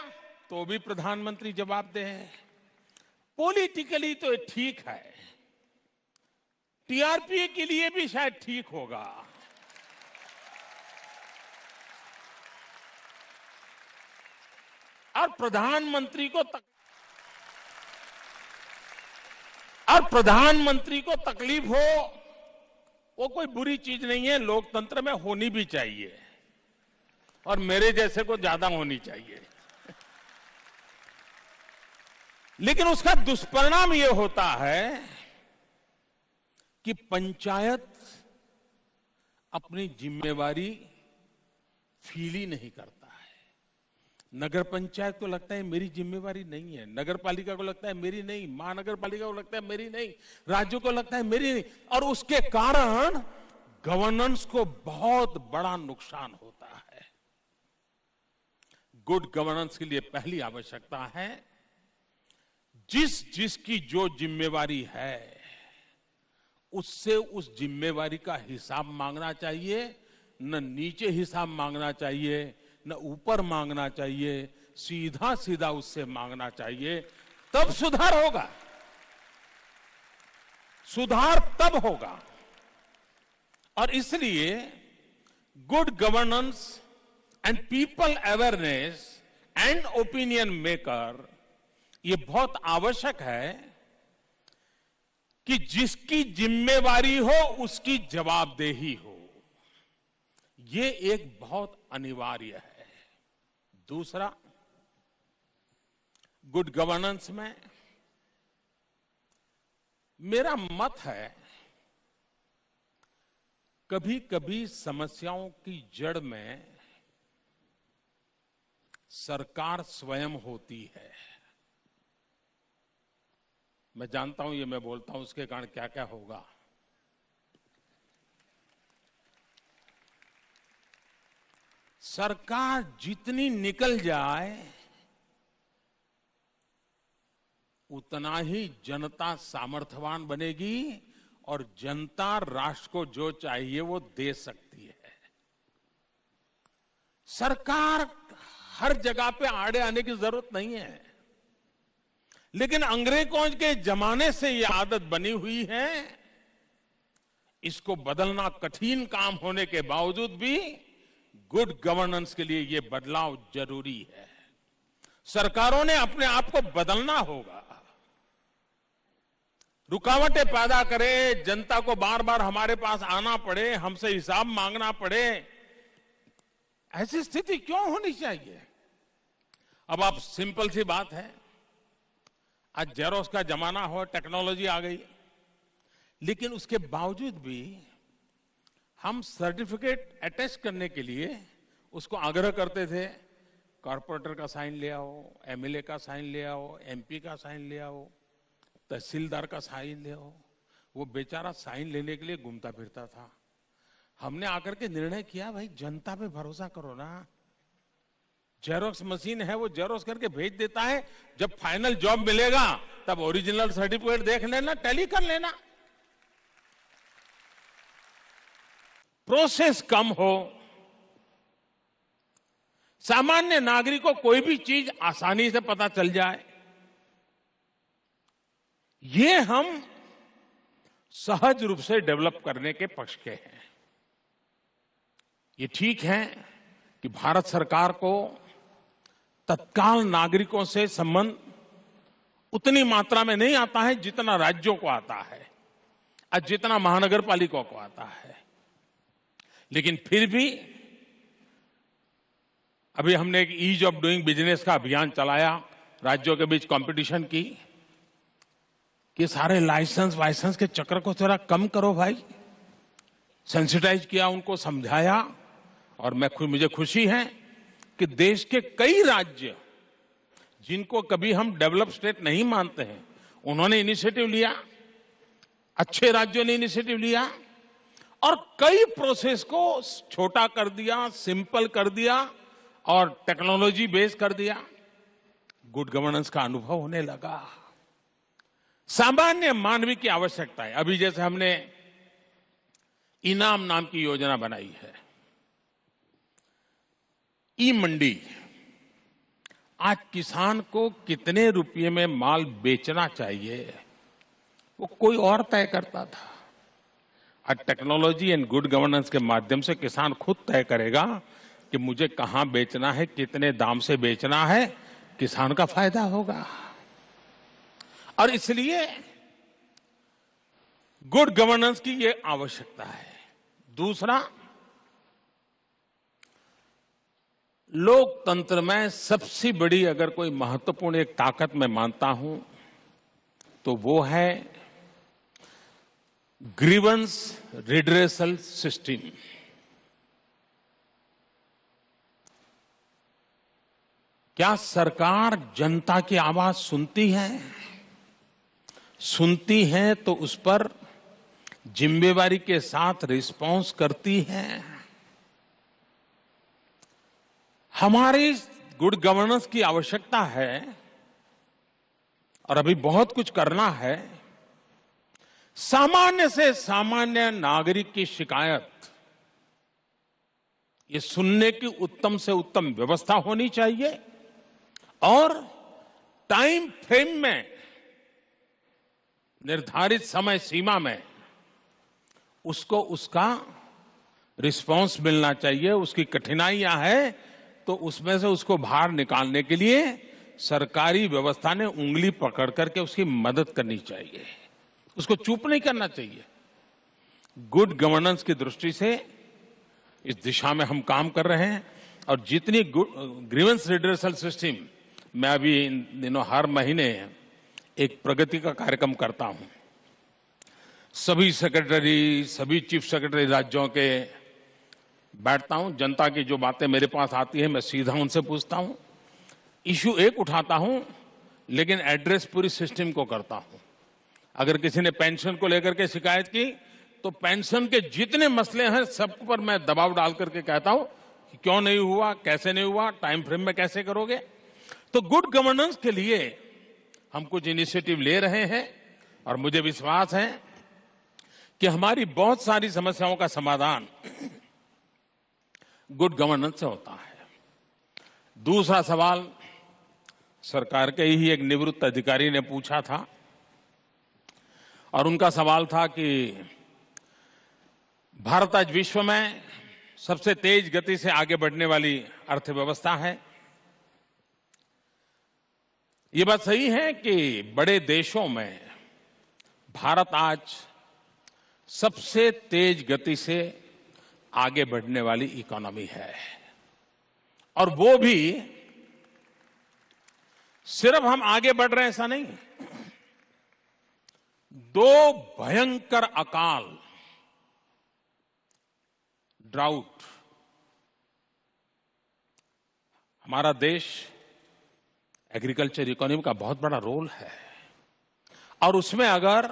तो भी प्रधानमंत्री जवाब दे। पॉलिटिकली तो ठीक है, टीआरपी के लिए भी शायद ठीक होगा, और प्रधानमंत्री को तकलीफ हो वो कोई बुरी चीज नहीं है, लोकतंत्र में होनी भी चाहिए, और मेरे जैसे को ज्यादा होनी चाहिए। लेकिन उसका दुष्परिणाम यह होता है कि पंचायत अपनी जिम्मेवारी फील ही नहीं करता है। नगर पंचायत को लगता है मेरी जिम्मेवारी नहीं है, नगर पालिका को लगता है मेरी नहीं, महानगर पालिका को लगता है मेरी नहीं, राज्यों को लगता है मेरी नहीं, और उसके कारण गवर्नेंस को बहुत बड़ा नुकसान होता है। गुड गवर्नेंस के लिए पहली आवश्यकता है जिसकी जो जिम्मेवारी है उससे उस जिम्मेवारी का हिसाब मांगना चाहिए, न नीचे हिसाब मांगना चाहिए न ऊपर मांगना चाहिए, सीधा सीधा उससे मांगना चाहिए, तब सुधार होगा। सुधार तब होगा। और इसलिए good governance and people awareness and opinion maker, ये बहुत आवश्यक है कि जिसकी जिम्मेवारी हो उसकी जवाबदेही हो, ये एक बहुत अनिवार्य है। दूसरा, गुड गवर्नेंस में मेरा मत है कभी कभी समस्याओं की जड़ में सरकार स्वयं होती है। मैं जानता हूं, ये मैं बोलता हूं उसके कारण क्या क्या होगा। सरकार जितनी निकल जाए उतना ही जनता सामर्थ्यवान बनेगी और जनता राष्ट्र को जो चाहिए वो दे सकती है। सरकार हर जगह पे आड़े आने की जरूरत नहीं है, लेकिन अंग्रेजों के जमाने से ये आदत बनी हुई है, इसको बदलना कठिन काम होने के बावजूद भी गुड गवर्नेंस के लिए ये बदलाव जरूरी है। सरकारों ने अपने आप को बदलना होगा, रुकावटें पैदा करे, जनता को बार बार हमारे पास आना पड़े, हमसे हिसाब मांगना पड़े, ऐसी स्थिति क्यों होनी चाहिए। अब आप सिंपल सी बात है, आज जेरोक्स का जमाना हो, टेक्नोलॉजी आ गई, लेकिन उसके बावजूद भी हम सर्टिफिकेट अटैच करने के लिए उसको आग्रह करते थे, कॉर्पोरेटर का साइन ले आओ, एमएलए का साइन ले आओ, एमपी का साइन ले आओ, तहसीलदार का साइन ले आओ। वो बेचारा साइन लेने के लिए घूमता फिरता था। हमने आकर के निर्णय किया, भाई जनता पे भरोसा करो ना, जेरोक्स मशीन है वो जेरोक्स करके भेज देता है, जब फाइनल जॉब मिलेगा तब ओरिजिनल सर्टिफिकेट देख लेना, टैली कर लेना, प्रोसेस कम हो, सामान्य नागरिक को कोई भी चीज आसानी से पता चल जाए, ये हम सहज रूप से डेवलप करने के पक्ष के हैं। ये ठीक है कि भारत सरकार को तत्काल नागरिकों से संबंध उतनी मात्रा में नहीं आता है जितना राज्यों को आता है और जितना महानगर पालिकाओं को आता है, लेकिन फिर भी अभी हमने एक ईज ऑफ डूइंग बिजनेस का अभियान चलाया, राज्यों के बीच कंपटीशन की, कि सारे लाइसेंस के चक्र को थोड़ा कम करो भाई। सेंसिटाइज किया, उनको समझाया, और मुझे खुशी है कि देश के कई राज्य जिनको कभी हम डेवलप स्टेट नहीं मानते हैं, उन्होंने इनिशिएटिव लिया, अच्छे राज्यों ने इनिशिएटिव लिया और कई प्रोसेस को छोटा कर दिया, सिंपल कर दिया और टेक्नोलॉजी बेस कर दिया। गुड गवर्नेंस का अनुभव होने लगा। सामान्य मानवीय की आवश्यकता है। अभी जैसे हमने इनाम नाम की योजना बनाई है, ई मंडी, आज किसान को कितने रुपये में माल बेचना चाहिए वो कोई और तय करता था। आज टेक्नोलॉजी एंड गुड गवर्नेंस के माध्यम से किसान खुद तय करेगा कि मुझे कहां बेचना है, कितने दाम से बेचना है, किसान का फायदा होगा। और इसलिए गुड गवर्नेंस की ये आवश्यकता है। दूसरा, लोकतंत्र में सबसे बड़ी अगर कोई महत्वपूर्ण एक ताकत मैं मानता हूं तो वो है ग्रीवेंस रिड्रेसल सिस्टम। क्या सरकार जनता की आवाज सुनती है? सुनती है तो उस पर जिम्मेवारी के साथ रिस्पॉन्स करती है। हमारी गुड गवर्नेंस की आवश्यकता है और अभी बहुत कुछ करना है। सामान्य से सामान्य नागरिक की शिकायत, ये सुनने की उत्तम से उत्तम व्यवस्था होनी चाहिए और टाइम फ्रेम में, निर्धारित समय सीमा में उसको उसका रिस्पांस मिलना चाहिए। उसकी कठिनाइयां हैं तो उसमें से उसको बाहर निकालने के लिए सरकारी व्यवस्था ने उंगली पकड़ करके उसकी मदद करनी चाहिए, उसको चुप नहीं करना चाहिए। गुड गवर्नेंस की दृष्टि से इस दिशा में हम काम कर रहे हैं और जितनी ग्रीवेंस रिड्रेसल सिस्टम, मैं अभी इन दिनों हर महीने एक प्रगति का कार्यक्रम करता हूं। सभी सेक्रेटरी, सभी चीफ सेक्रेटरी राज्यों के बैठता हूं, जनता की जो बातें मेरे पास आती है मैं सीधा उनसे पूछता हूं। इश्यू एक उठाता हूं लेकिन एड्रेस पूरी सिस्टम को करता हूं। अगर किसी ने पेंशन को लेकर के शिकायत की तो पेंशन के जितने मसले हैं सब पर मैं दबाव डाल करके कहता हूं कि क्यों नहीं हुआ, कैसे नहीं हुआ, टाइम फ्रेम में कैसे करोगे। तो गुड गवर्नेंस के लिए हम कुछ इनिशिएटिव ले रहे हैं और मुझे विश्वास है कि हमारी बहुत सारी समस्याओं का समाधान गुड गवर्नेंस से होता है। दूसरा सवाल सरकार के ही एक निवृत्त अधिकारी ने पूछा था और उनका सवाल था कि भारत आज विश्व में सबसे तेज गति से आगे बढ़ने वाली अर्थव्यवस्था है। ये बात सही है कि बड़े देशों में भारत आज सबसे तेज गति से आगे बढ़ने वाली इकोनॉमी है और वो भी सिर्फ हम आगे बढ़ रहे हैं ऐसा नहीं। दो भयंकर अकाल, ड्राउट, हमारा देश एग्रीकल्चर इकोनॉमी का बहुत बड़ा रोल है और उसमें अगर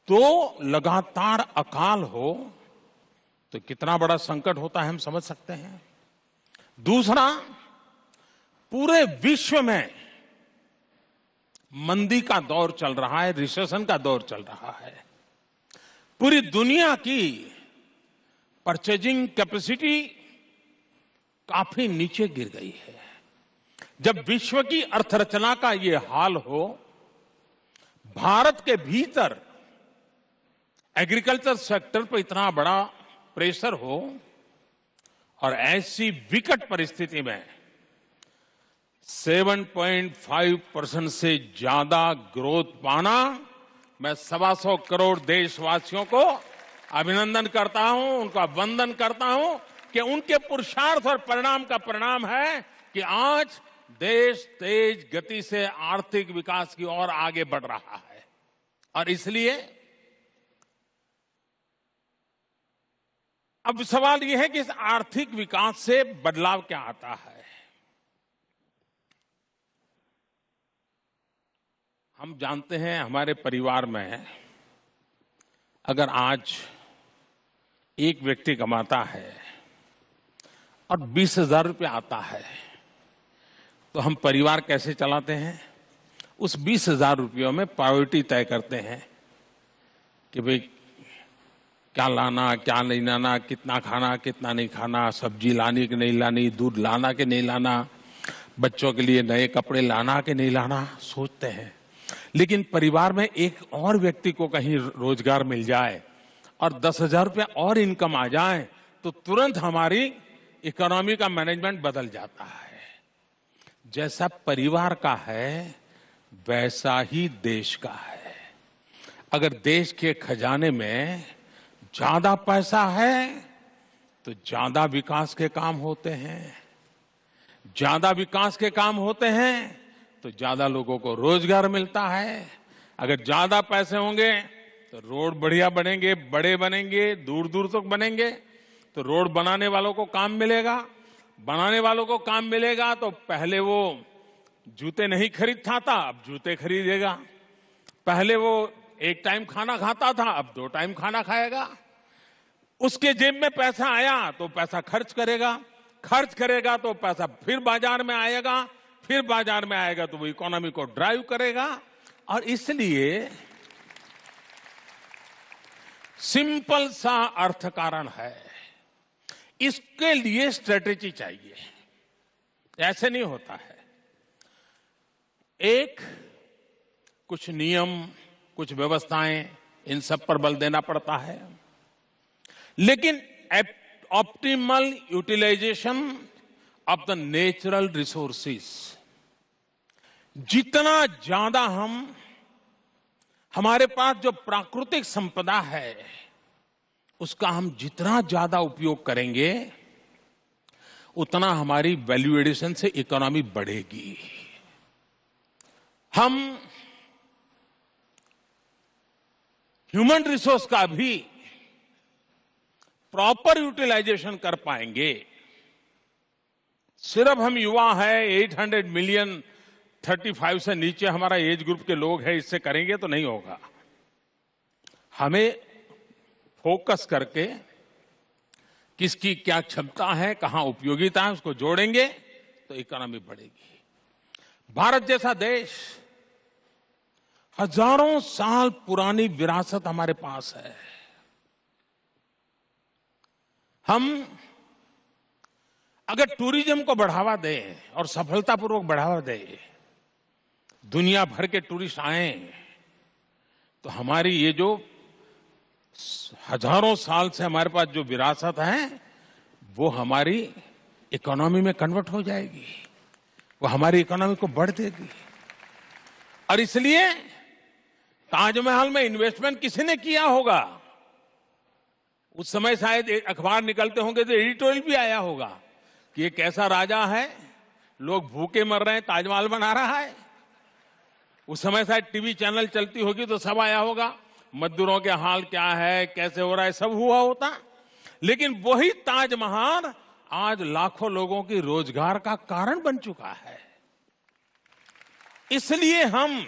दो लगातार अकाल हो तो कितना बड़ा संकट होता है हम समझ सकते हैं। दूसरा, पूरे विश्व में मंदी का दौर चल रहा है, रिसेशन का दौर चल रहा है। पूरी दुनिया की परचेजिंग कैपेसिटी काफी नीचे गिर गई है। जब विश्व की अर्थरचना का ये हाल हो, भारत के भीतर एग्रीकल्चर सेक्टर पर इतना बड़ा प्रेशर हो और ऐसी विकट परिस्थिति में 7.5% से ज्यादा ग्रोथ पाना, मैं 125 करोड़ देशवासियों को अभिनंदन करता हूं, उनका वंदन करता हूं कि उनके पुरुषार्थ और परिणाम का परिणाम है कि आज देश तेज गति से आर्थिक विकास की ओर आगे बढ़ रहा है। और इसलिए अब सवाल यह है कि इस आर्थिक विकास से बदलाव क्या आता है। हम जानते हैं हमारे परिवार में अगर आज एक व्यक्ति कमाता है और 20,000 रुपये आता है तो हम परिवार कैसे चलाते हैं? उस 20,000 रुपयों में प्रायोरिटी तय करते हैं कि भाई क्या लाना, क्या नहीं लाना, कितना खाना, कितना नहीं खाना, सब्जी लानी कि नहीं लानी, दूध लाना कि नहीं लाना, बच्चों के लिए नए कपड़े लाना कि नहीं लाना, सोचते हैं। लेकिन परिवार में एक और व्यक्ति को कहीं रोजगार मिल जाए और 10,000 रुपया और इनकम आ जाए तो तुरंत हमारी इकोनॉमी का मैनेजमेंट बदल जाता है। जैसा परिवार का है वैसा ही देश का है। अगर देश के खजाने में ज्यादा पैसा है तो ज्यादा विकास के काम होते हैं, ज्यादा विकास के काम होते हैं तो ज्यादा लोगों को रोजगार मिलता है। अगर ज्यादा पैसे होंगे तो रोड बढ़िया बनेंगे, बड़े बनेंगे, दूर दूर तक बनेंगे, तो रोड बनाने वालों को काम मिलेगा। बनाने वालों को काम मिलेगा तो पहले वो जूते नहीं खरीदता था, अब जूते खरीदेगा। पहले वो एक टाइम खाना खाता था, अब 2 टाइम खाना खाएगा। उसके जेब में पैसा आया तो पैसा खर्च करेगा, खर्च करेगा तो पैसा फिर बाजार में आएगा, फिर बाजार में आएगा तो वो इकोनॉमी को ड्राइव करेगा। और इसलिए सिंपल सा अर्थ कारण है, इसके लिए स्ट्रेटेजी चाहिए, ऐसे नहीं होता है। एक कुछ नियम, कुछ व्यवस्थाएं, इन सब पर बल देना पड़ता है, लेकिन optimal utilization of the natural resources, जितना ज्यादा हमारे पास जो प्राकृतिक संपदा है उसका हम जितना ज्यादा उपयोग करेंगे उतना हमारी वैल्यू एडिशन से इकोनॉमी बढ़ेगी। हम ह्यूमन रिसोर्स का भी प्रॉपर यूटिलाइजेशन कर पाएंगे। सिर्फ हम युवा है, 800 मिलियन 35 से नीचे हमारा एज ग्रुप के लोग हैं, इससे करेंगे तो नहीं होगा। हमें फोकस करके किसकी क्या क्षमता है, कहां उपयोगिता है, उसको जोड़ेंगे तो इकोनॉमी बढ़ेगी। भारत जैसा देश, हजारों साल पुरानी विरासत हमारे पास है। हम अगर टूरिज्म को बढ़ावा दें और सफलतापूर्वक बढ़ावा दें, दुनिया भर के टूरिस्ट आए तो हमारी ये जो हजारों साल से हमारे पास जो विरासत है वो हमारी इकोनॉमी में कन्वर्ट हो जाएगी, वो हमारी इकोनॉमी को बढ़ देगी। और इसलिए ताजमहल में इन्वेस्टमेंट किसी ने किया होगा, उस समय शायद अखबार निकलते होंगे तो एडिटोरियल भी आया होगा कि ये कैसा राजा है, लोग भूखे मर रहे हैं, ताजमहल बना रहा है। उस समय शायद टीवी चैनल चलती होगी तो सब आया होगा, मजदूरों के हाल क्या है, कैसे हो रहा है, सब हुआ होता। लेकिन वही ताजमहल आज लाखों लोगों की रोजगार का कारण बन चुका है। इसलिए हम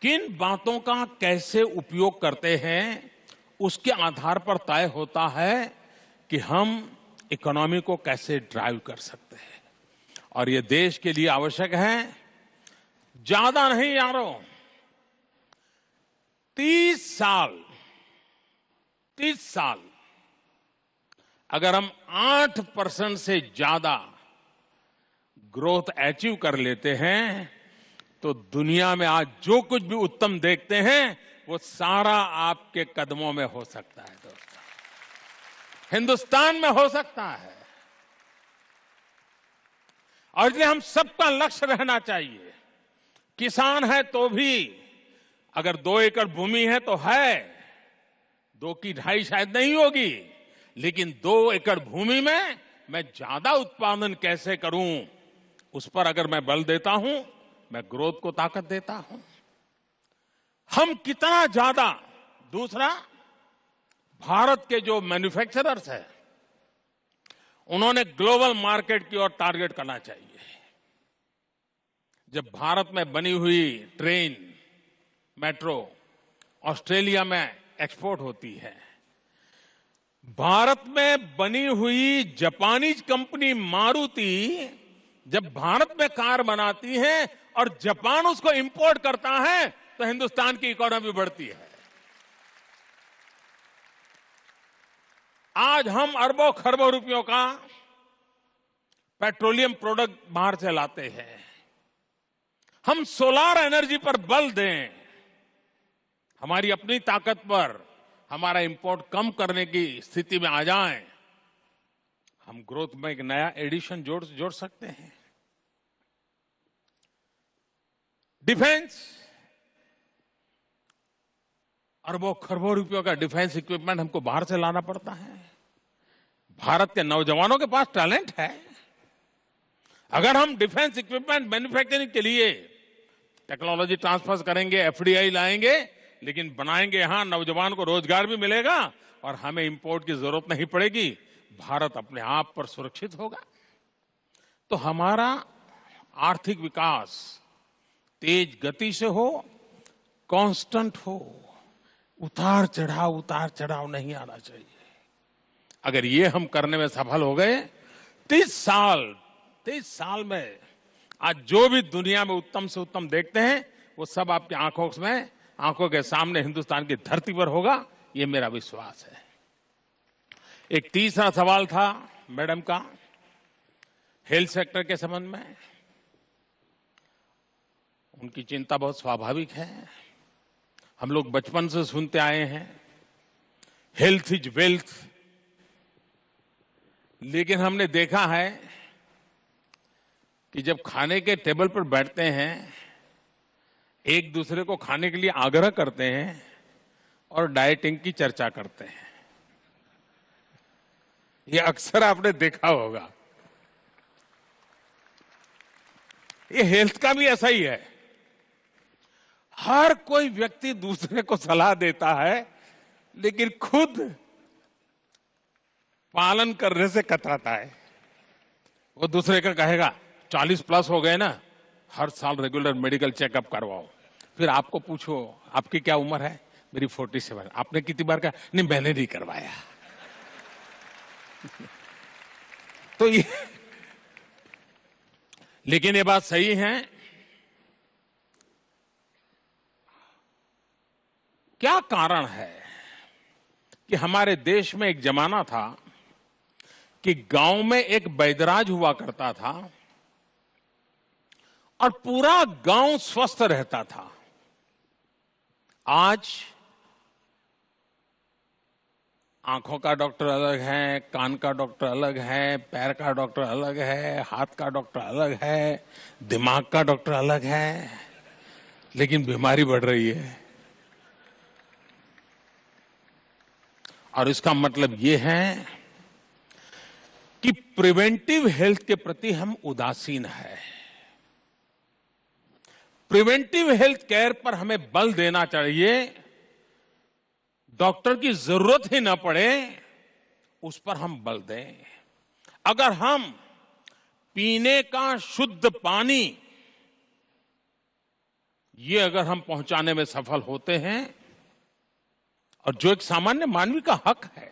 किन बातों का कैसे उपयोग करते हैं उसके आधार पर तय होता है कि हम इकोनॉमी को कैसे ड्राइव कर सकते हैं। और ये देश के लिए आवश्यक है। ज्यादा नहीं यारों, 30 साल अगर हम 8% से ज्यादा ग्रोथ अचीव कर लेते हैं तो दुनिया में आज जो कुछ भी उत्तम देखते हैं वो सारा आपके कदमों में हो सकता है दोस्तों, हिंदुस्तान में हो सकता है। और इसलिए हम सबका लक्ष्य रहना चाहिए, किसान है तो भी अगर 2 एकड़ भूमि है तो है, 2 की 2.5 शायद नहीं होगी, लेकिन 2 एकड़ भूमि में मैं ज्यादा उत्पादन कैसे करूं, उस पर अगर मैं बल देता हूं, मैं ग्रोथ को ताकत देता हूं। हम कितना ज्यादा, दूसरा भारत के जो मैन्युफैक्चरर्स हैं उन्होंने ग्लोबल मार्केट की ओर टारगेट करना चाहिए। जब भारत में बनी हुई ट्रेन, मेट्रो ऑस्ट्रेलिया में एक्सपोर्ट होती है, भारत में बनी हुई जापानीज कंपनी मारुति जब भारत में कार बनाती है और जापान उसको इंपोर्ट करता है तो हिंदुस्तान की इकोनॉमी बढ़ती है। आज हम अरबों खरबों रुपयों का पेट्रोलियम प्रोडक्ट बाहर से लाते हैं। हम सोलार एनर्जी पर बल दें, हमारी अपनी ताकत पर हमारा इंपोर्ट कम करने की स्थिति में आ जाएं, हम ग्रोथ में एक नया एडिशन जोड़ सकते हैं। डिफेंस, अरबों खरबों रुपयों का डिफेंस इक्विपमेंट हमको बाहर से लाना पड़ता है। भारत के नौजवानों के पास टैलेंट है। अगर हम डिफेंस इक्विपमेंट मैन्युफैक्चरिंग के लिए टेक्नोलॉजी ट्रांसफर करेंगे, एफडीआई लाएंगे, लेकिन बनाएंगे यहां, नौजवान को रोजगार भी मिलेगा और हमें इंपोर्ट की जरूरत नहीं पड़ेगी, भारत अपने आप पर सुरक्षित होगा। तो हमारा आर्थिक विकास तेज गति से हो, कांस्टेंट हो, उतार चढ़ाव नहीं आना चाहिए। अगर ये हम करने में सफल हो गए, 30 साल में आज जो भी दुनिया में उत्तम से उत्तम देखते हैं वो सब आपकी आंखों के सामने हिंदुस्तान की धरती पर होगा, ये मेरा विश्वास है। एक तीसरा सवाल था मैडम का हेल्थ सेक्टर के संबंध में। उनकी चिंता बहुत स्वाभाविक है। हम लोग बचपन से सुनते आए हैं हेल्थ इज वेल्थ, लेकिन हमने देखा है कि जब खाने के टेबल पर बैठते हैं, एक दूसरे को खाने के लिए आग्रह करते हैं और डाइटिंग की चर्चा करते हैं। ये अक्सर आपने देखा होगा। ये हेल्थ का भी ऐसा ही है। हर कोई व्यक्ति दूसरे को सलाह देता है, लेकिन खुद पालन करने से कतराता है। वो दूसरे का कहेगा 40+ हो गए ना, हर साल रेगुलर मेडिकल चेकअप करवाओ। फिर आपको पूछो आपकी क्या उम्र है, मेरी 47। आपने कितनी बार कहा? नहीं, मैंने नहीं करवाया। तो ये, लेकिन ये बात सही है, क्या कारण है कि हमारे देश में एक जमाना था कि गांव में एक वैद्यराज हुआ करता था और पूरा गांव स्वस्थ रहता था। आज आंखों का डॉक्टर अलग है, कान का डॉक्टर अलग है, पैर का डॉक्टर अलग है, हाथ का डॉक्टर अलग है, दिमाग का डॉक्टर अलग है, लेकिन बीमारी बढ़ रही है। और इसका मतलब ये है कि प्रिवेंटिव हेल्थ के प्रति हम उदासीन हैं। प्रिवेंटिव हेल्थ केयर पर हमें बल देना चाहिए। डॉक्टर की जरूरत ही ना पड़े, उस पर हम बल दें। अगर हम पीने का शुद्ध पानी ये अगर हम पहुंचाने में सफल होते हैं, और जो एक सामान्य मानवी का हक है,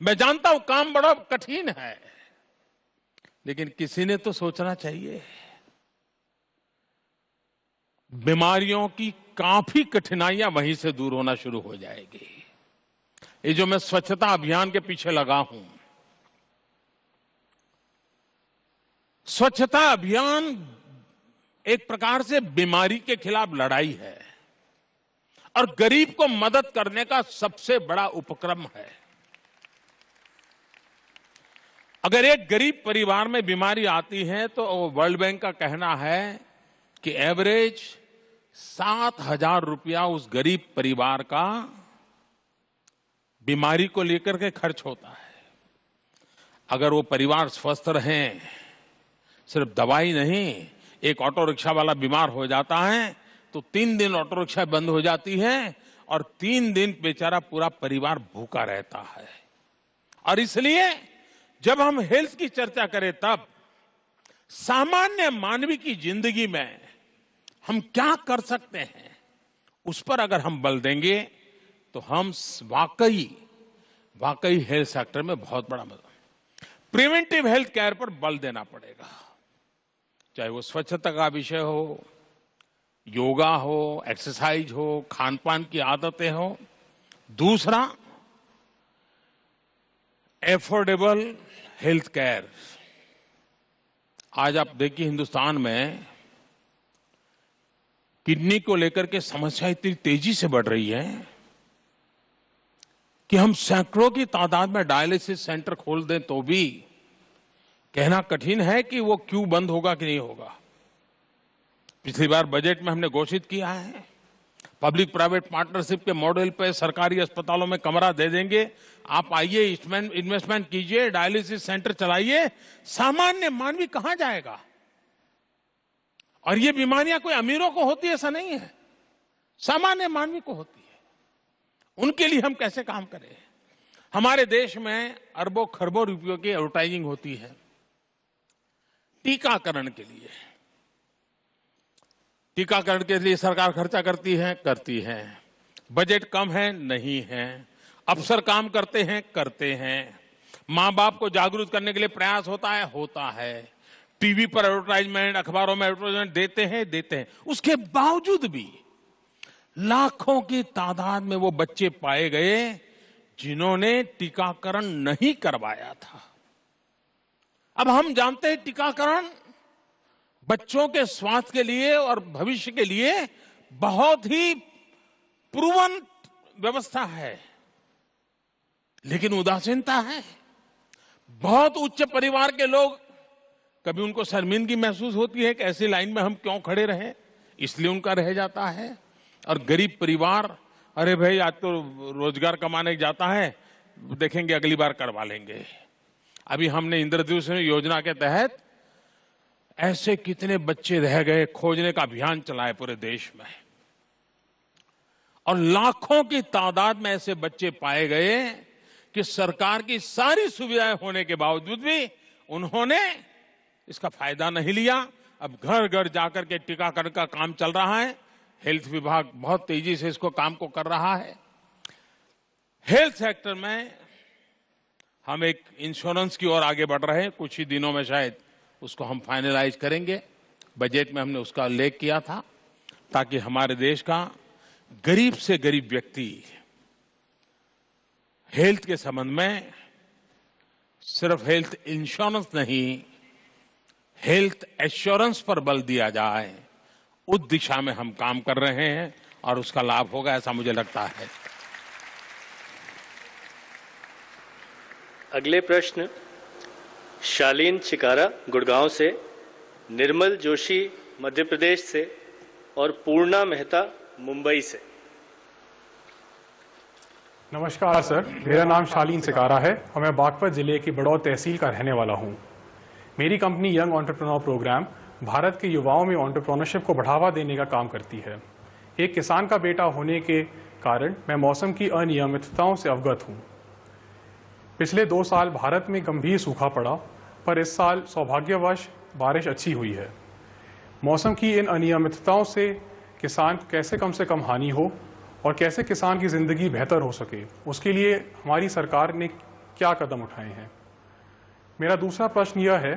मैं जानता हूं काम बड़ा कठिन है, लेकिन किसी ने तो सोचना चाहिए। बीमारियों की काफी कठिनाइयां वहीं से दूर होना शुरू हो जाएगी। ये जो मैं स्वच्छता अभियान के पीछे लगा हूं, स्वच्छता अभियान एक प्रकार से बीमारी के खिलाफ लड़ाई है और गरीब को मदद करने का सबसे बड़ा उपक्रम है। अगर एक गरीब परिवार में बीमारी आती है तो वर्ल्ड बैंक का कहना है कि एवरेज 7,000 रुपया उस गरीब परिवार का बीमारी को लेकर के खर्च होता है। अगर वो परिवार स्वस्थ रहें, सिर्फ दवाई नहीं, एक ऑटो रिक्शा वाला बीमार हो जाता है तो 3 दिन ऑटो रिक्शा बंद हो जाती है और 3 दिन बेचारा पूरा परिवार भूखा रहता है। और इसलिए जब हम हेल्थ की चर्चा करें तब सामान्य मानवी की जिंदगी में हम क्या कर सकते हैं उस पर अगर हम बल देंगे तो हम वाकई हेल्थ सेक्टर में बहुत बड़ा मदद। प्रिवेंटिव हेल्थ केयर पर बल देना पड़ेगा, चाहे वो स्वच्छता का विषय हो, योगा हो, एक्सरसाइज हो, खान पान की आदतें हो। दूसरा, एफोर्डेबल हेल्थ केयर। आज आप देखिए हिंदुस्तान में किडनी को लेकर के समस्या इतनी तेजी से बढ़ रही है कि हम सैकड़ों की तादाद में डायलिसिस सेंटर खोल दें तो भी कहना कठिन है कि वो क्यों बंद होगा कि नहीं होगा। पिछली बार बजट में हमने घोषित किया है पब्लिक प्राइवेट पार्टनरशिप के मॉडल पे सरकारी अस्पतालों में कमरा दे देंगे, आप आइए इन्वेस्टमेंट कीजिए, डायलिसिस सेंटर चलाइए। सामान्य मानवी कहां जाएगा? और ये बीमारियां कोई अमीरों को होती है ऐसा नहीं है, सामान्य मानवी को होती है। उनके लिए हम कैसे काम करें? हमारे देश में अरबों खरबों रुपयों की एडवर्टाइजिंग होती है टीकाकरण के लिए। टीकाकरण के लिए सरकार खर्चा करती है। बजट कम है? नहीं है। अफसर काम करते हैं। मां बाप को जागरूक करने के लिए प्रयास होता है। टीवी पर एडवर्टाइजमेंट, अखबारों में एडवर्टाइजमेंट देते हैं। उसके बावजूद भी लाखों की तादाद में वो बच्चे पाए गए जिन्होंने टीकाकरण नहीं करवाया था। अब हम जानते हैं टीकाकरण बच्चों के स्वास्थ्य के लिए और भविष्य के लिए बहुत ही प्रूवन व्यवस्था है, लेकिन उदासीनता है। बहुत उच्च परिवार के लोग, कभी उनको शर्मिंदगी महसूस होती है कि ऐसी लाइन में हम क्यों खड़े रहे, इसलिए उनका रह जाता है। और गरीब परिवार, अरे भाई आज तो रोजगार कमाने जाता है, देखेंगे अगली बार करवा लेंगे। अभी हमने इंद्रधनुष योजना के तहत ऐसे कितने बच्चे रह गए, खोजने का अभियान चलाए पूरे देश में, और लाखों की तादाद में ऐसे बच्चे पाए गए कि सरकार की सारी सुविधाएं होने के बावजूद भी उन्होंने इसका फायदा नहीं लिया। अब घर घर जाकर के टीकाकरण का काम चल रहा है। हेल्थ विभाग बहुत तेजी से इसको काम को कर रहा है। हेल्थ सेक्टर में हम एक इंश्योरेंस की ओर आगे बढ़ रहे हैं। कुछ ही दिनों में शायद उसको हम फाइनलाइज करेंगे। बजट में हमने उसका उल्लेख किया था ताकि हमारे देश का गरीब से गरीब व्यक्ति हेल्थ के संबंध में सिर्फ हेल्थ इंश्योरेंस नहीं, हेल्थ एश्योरेंस पर बल दिया जाए, उस दिशा में हम काम कर रहे हैं और उसका लाभ होगा ऐसा मुझे लगता है। अगले प्रश्न शालीन चिकारा गुड़गांव से, निर्मल जोशी मध्य प्रदेश से और पूर्णा मेहता मुंबई से। नमस्कार सर, मेरा नाम शालीन चिकारा है और मैं बागपत जिले की बड़ौद तहसील का रहने वाला हूँ। मेरी company young entrepreneur program Bharat के युवाओं में एंटरप्रेन्योरशिप को बढ़ावा देने का काम करती है। एक किसान का बेटा होने के कारण मैं मौसम की अनियमितताओं से अवगत हूँ। पिछले 2 साल भारत में गंभीर सूखा पड़ा, पर इस साल सौभाग्यवश बारिश अच्छी हुई है। मौसम की इन अनियमितताओं से किसान कैसे कम से कम हानि हो और कैसे किसान की जिंदगी बेहतर हो सके, उसके लिए हमारी सरकार ने क्या कदम उठाए हैं। मेरा दूसरा प्रश्न यह है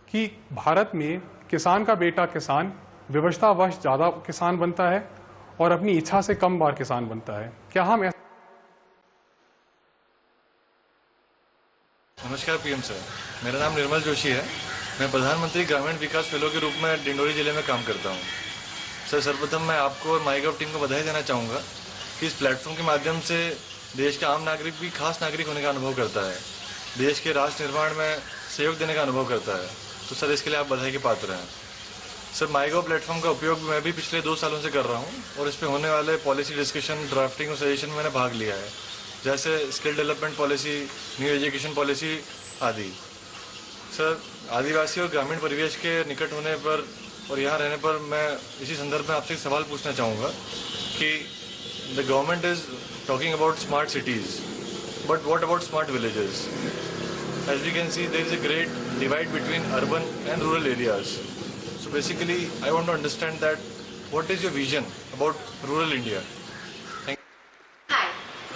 कि भारत में किसान का बेटा किसान विवशतावश ज़्यादा किसान बनता है और अपनी इच्छा से कम बार किसान बनता है। क्या हम नमस्कार पीएम सर, मेरा नाम निर्मल जोशी है। मैं प्रधानमंत्री ग्रामीण विकास फेलो के रूप में डिंडोरी जिले में काम करता हूँ। सर, सर्वप्रथम मैं आपको और माईगव टीम को बधाई देना चाहूँगा कि इस प्लेटफॉर्म के माध्यम से देश का आम नागरिक भी खास नागरिक होने का अनुभव करता है, देश के राष्ट्र निर्माण में सहयोग देने का अनुभव करता है। तो सर, इसके लिए आप बधाई के पात्र हैं। सर, माईगव प्लेटफॉर्म का उपयोग मैं भी पिछले 2 सालों से कर रहा हूँ और इस पर होने वाले पॉलिसी डिस्कशन, ड्राफ्टिंग और सजेशन में मैंने भाग लिया है, जैसे skill development policy, new education policy आदि। सर, आदिवासी और ग्रामीण परिवेश के निकट होने पर और यहाँ रहने पर मैं इसी संदर्भ में आपसे एक सवाल पूछना चाहूँगा कि the government is talking about smart cities, but what about smart villages? As we can see, there is a great divide between urban and rural areas. So basically, I want to understand that what is your vision about rural India? Hi,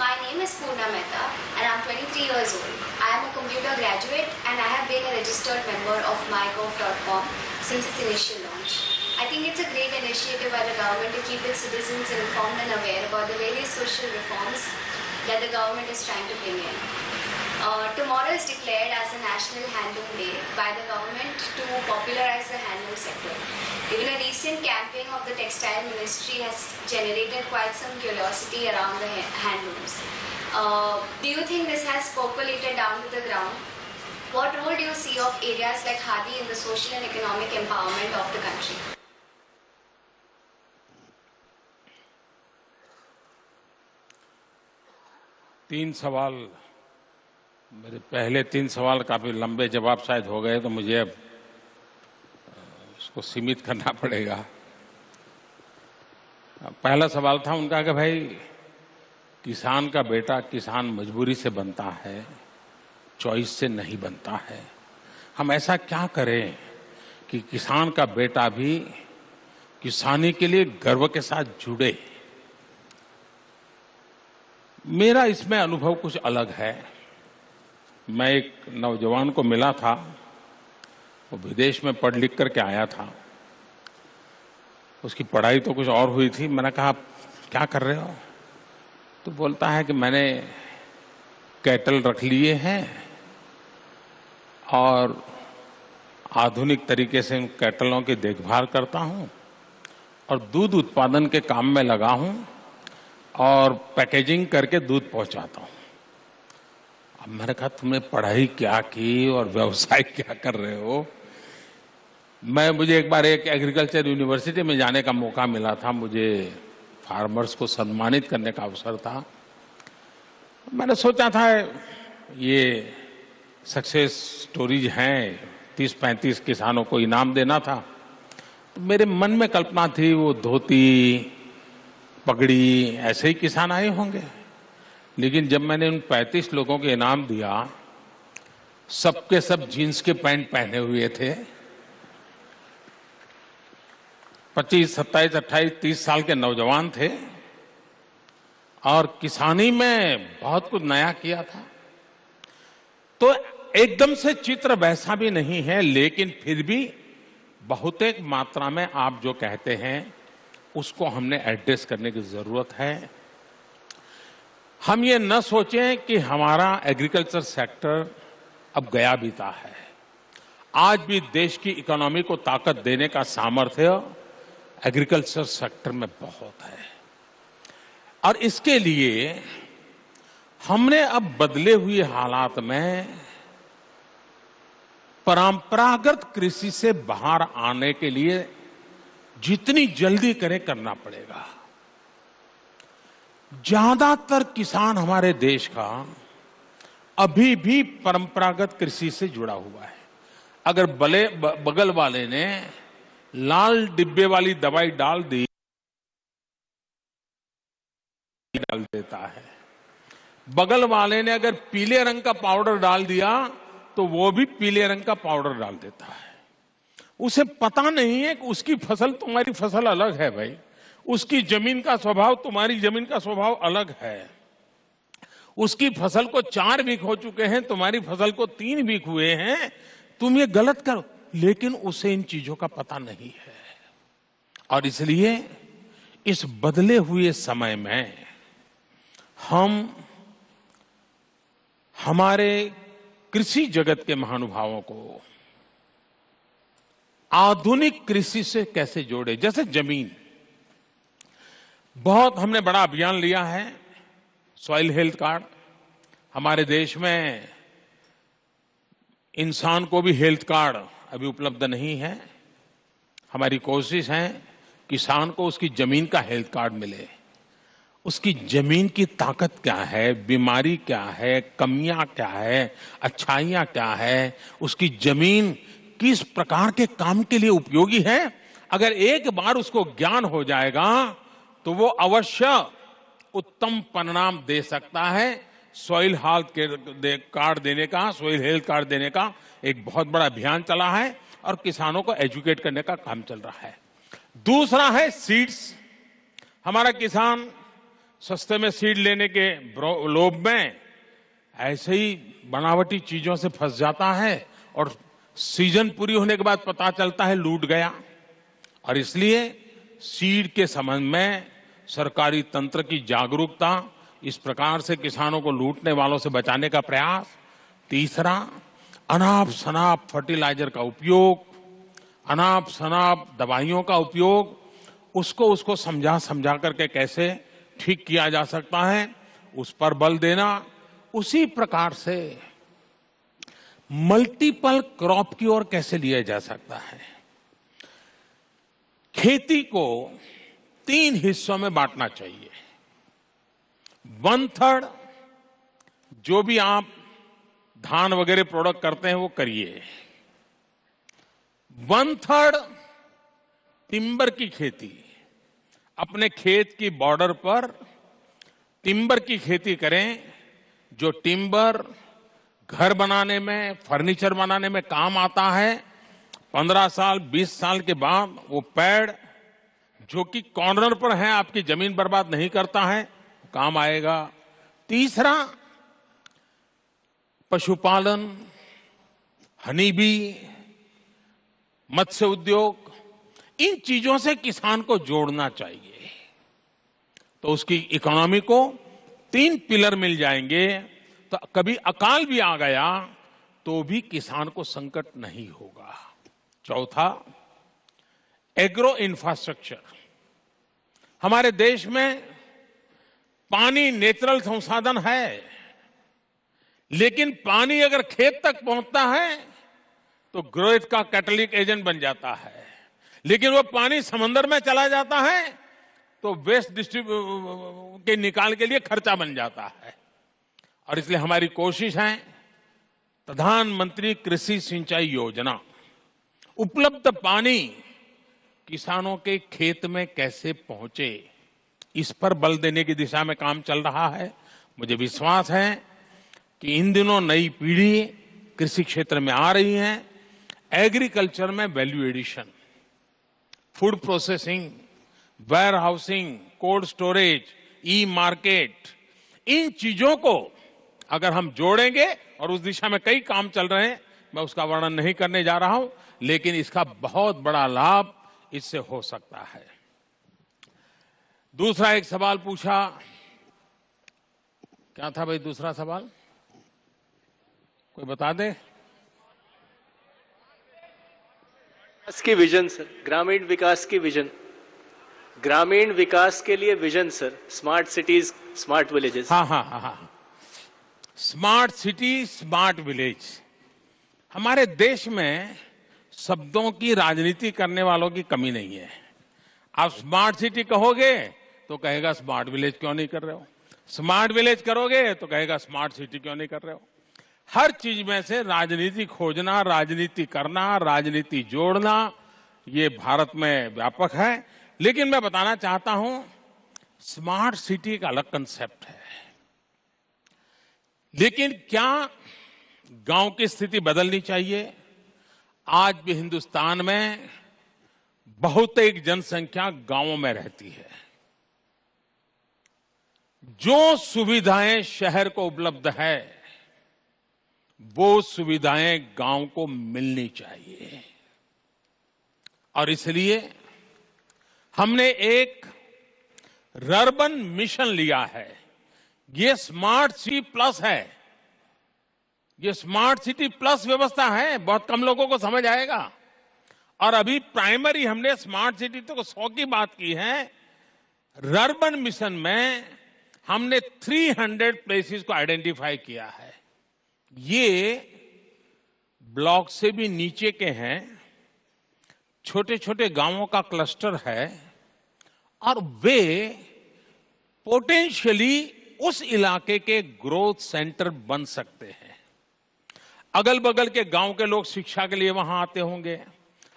my name is Poorna Mehta and I'm 23 years old. I am a computer graduate and I have been a registered member of mygov.com since its initial launch. I think it's a great initiative by the government to keep its citizens informed and aware about the various social reforms that the government is trying to bring in. Tomorrow is declared as a National Handloom Day by the government to popularize the handloom sector. Even a recent campaign of the Textile Ministry has generated quite some curiosity around the handlooms. Do you think this has percolated down to the ground? What role do you see of areas like Khadi in the social and economic empowerment of the country? तीन सवाल, मेरे पहले 3 सवाल काफ़ी लंबे जवाब शायद हो गए, तो मुझे अब उसको सीमित करना पड़ेगा। पहला सवाल था उनका कि भाई, किसान का बेटा किसान मजबूरी से बनता है, चॉइस से नहीं बनता है। हम ऐसा क्या करें कि किसान का बेटा भी किसानी के लिए गर्व के साथ जुड़े। मेरा इसमें अनुभव कुछ अलग है। मैं एक नौजवान को मिला था, वो विदेश में पढ़ लिख करके आया था, उसकी पढ़ाई तो कुछ और हुई थी। मैंने कहा, क्या कर रहे हो? तो बोलता है कि मैंने कैटल रख लिए हैं और आधुनिक तरीके से उन कैटलों की देखभाल करता हूं और दूध उत्पादन के काम में लगा हूं और पैकेजिंग करके दूध पहुंचाता हूं। अब मैंने कहा, तुमने पढ़ाई क्या की और व्यवसाय क्या कर रहे हो? मुझे एक बार एक एग्रीकल्चर यूनिवर्सिटी में जाने का मौका मिला था, मुझे फार्मर्स को सम्मानित करने का अवसर था। मैंने सोचा था ये सक्सेस स्टोरीज हैं, 30-35 किसानों को इनाम देना था। तो मेरे मन में कल्पना थी वो धोती पगड़ी ऐसे ही किसान आए होंगे। लेकिन जब मैंने उन 35 लोगों को इनाम दिया, सबके सब जीन्स के पैंट पहने हुए थे। 25, 27, 28, 30 साल के नौजवान थे और किसानी में बहुत कुछ नया किया था। तो एकदम से चित्र वैसा भी नहीं है, लेकिन फिर भी बहुतेक मात्रा में आप जो कहते हैं उसको हमने एड्रेस करने की जरूरत है। हम ये न सोचें कि हमारा एग्रीकल्चर सेक्टर अब गया बीता है। आज भी देश की इकोनॉमी को ताकत देने का सामर्थ्य एग्रीकल्चर सेक्टर में बहुत है और इसके लिए हमने अब बदले हुए हालात में परंपरागत कृषि से बाहर आने के लिए जितनी जल्दी करें करना पड़ेगा। ज्यादातर किसान हमारे देश का अभी भी परंपरागत कृषि से जुड़ा हुआ है। अगर बगल वाले ने लाल डिब्बे वाली दवाई डाल देता है, बगल वाले ने अगर पीले रंग का पाउडर डाल दिया तो वो भी पीले रंग का पाउडर डाल देता है। उसे पता नहीं है कि उसकी फसल तुम्हारी फसल अलग है भाई, उसकी जमीन का स्वभाव तुम्हारी जमीन का स्वभाव अलग है। उसकी फसल को 4 वीक हो चुके हैं, तुम्हारी फसल को 3 वीक हुए हैं, तुम ये गलत करो। लेकिन उसे इन चीजों का पता नहीं है और इसलिए इस बदले हुए समय में हम हमारे कृषि जगत के महानुभावों को आधुनिक कृषि से कैसे जोड़े। जैसे जमीन, बहुत हमने बड़ा अभियान लिया है, सॉइल हेल्थ कार्ड। हमारे देश में इंसान को भी हेल्थ कार्ड अभी उपलब्ध नहीं है। हमारी कोशिश है किसान को उसकी जमीन का हेल्थ कार्ड मिले। उसकी जमीन की ताकत क्या है, बीमारी क्या है, कमियां क्या है, अच्छाइयां क्या है, उसकी जमीन किस प्रकार के काम के लिए उपयोगी है। अगर एक बार उसको ज्ञान हो जाएगा तो वो अवश्य उत्तम परिणाम दे सकता है। सॉइल हेल्थ कार्ड देने का, सॉइल हेल्थ कार्ड देने का एक बहुत बड़ा अभियान चला है और किसानों को एजुकेट करने का काम चल रहा है। दूसरा है सीड्स। हमारा किसान सस्ते में सीड लेने के लोभ में ऐसे ही बनावटी चीजों से फंस जाता है और सीजन पूरी होने के बाद पता चलता है लूट गया। और इसलिए सीड के संबंध में सरकारी तंत्र की जागरूकता, इस प्रकार से किसानों को लूटने वालों से बचाने का प्रयास। तीसरा, अनाप शनाप फर्टिलाइजर का उपयोग, अनाप शनाप दवाइयों का उपयोग, उसको समझा करके कैसे ठीक किया जा सकता है, उस पर बल देना। उसी प्रकार से मल्टीपल क्रॉप की ओर कैसे लिया जा सकता है। खेती को 3 हिस्सों में बांटना चाहिए। 1/3 जो भी आप धान वगैरह प्रोडक्ट करते हैं वो करिए। 1/3 टिम्बर की खेती, अपने खेत की बॉर्डर पर टिम्बर की खेती करें। जो टिम्बर घर बनाने में, फर्नीचर बनाने में काम आता है। 15 साल 20 साल के बाद वो पेड़ जो कि कॉर्नर पर है, आपकी जमीन बर्बाद नहीं करता है, काम आएगा। तीसरा, पशुपालन, हनी बी, मत्स्य उद्योग, इन चीजों से किसान को जोड़ना चाहिए। तो उसकी इकोनॉमी को 3 पिलर मिल जाएंगे तो कभी अकाल भी आ गया तो भी किसान को संकट नहीं होगा। चौथा, एग्रो इंफ्रास्ट्रक्चर। हमारे देश में पानी नेचुरल संसाधन है, लेकिन पानी अगर खेत तक पहुंचता है तो ग्रोथ का कैटलिक एजेंट बन जाता है। लेकिन वो पानी समंदर में चला जाता है तो वेस्ट डिस्ट्रीब्यूट के निकाल के लिए खर्चा बन जाता है। और इसलिए हमारी कोशिश है प्रधानमंत्री कृषि सिंचाई योजना, उपलब्ध पानी किसानों के खेत में कैसे पहुंचे, इस पर बल देने की दिशा में काम चल रहा है। मुझे विश्वास है कि इन दिनों नई पीढ़ी कृषि क्षेत्र में आ रही है। एग्रीकल्चर में value addition, food processing, warehousing, cold storage, e market, इन चीजों को अगर हम जोड़ेंगे, और उस दिशा में कई काम चल रहे हैं, मैं उसका वर्णन नहीं करने जा रहा हूं, लेकिन इसका बहुत बड़ा लाभ इससे हो सकता है। दूसरा एक सवाल पूछा, क्या था भाई दूसरा सवाल, कोई बता दे। की विजन सर, ग्रामीण विकास की विजन, ग्रामीण विकास के लिए vision sir, smart cities, smart villages. हाँ, स्मार्ट सिटी, स्मार्ट विलेज। हमारे देश में शब्दों की राजनीति करने वालों की कमी नहीं है। आप स्मार्ट सिटी कहोगे तो कहेगा स्मार्ट विलेज क्यों नहीं कर रहे हो, स्मार्ट विलेज करोगे तो कहेगा स्मार्ट सिटी क्यों नहीं कर रहे हो। हर चीज में से राजनीति खोजना, राजनीति करना, राजनीति जोड़ना, ये भारत में व्यापक है। लेकिन मैं बताना चाहता हूं, स्मार्ट सिटी का अलग कंसेप्ट है, लेकिन क्या गांव की स्थिति बदलनी चाहिए। आज भी हिंदुस्तान में बहुतेक जनसंख्या गांवों में रहती है। जो सुविधाएं शहर को उपलब्ध है, वो सुविधाएं गांव को मिलनी चाहिए। और इसलिए हमने एक रर्बन मिशन लिया है। ये स्मार्ट सिटी प्लस है। ये स्मार्ट सिटी प्लस व्यवस्था है, बहुत कम लोगों को समझ आएगा। और अभी प्राइमरी हमने स्मार्ट सिटी तो 100 की बात की है, अर्बन मिशन में हमने 300 प्लेसेस को आइडेंटिफाई किया है। ये ब्लॉक से भी नीचे के हैं, छोटे छोटे गांवों का क्लस्टर है और वे पोटेंशियली उस इलाके के ग्रोथ सेंटर बन सकते हैं। अगल बगल के गांव के लोग शिक्षा के लिए वहां आते होंगे,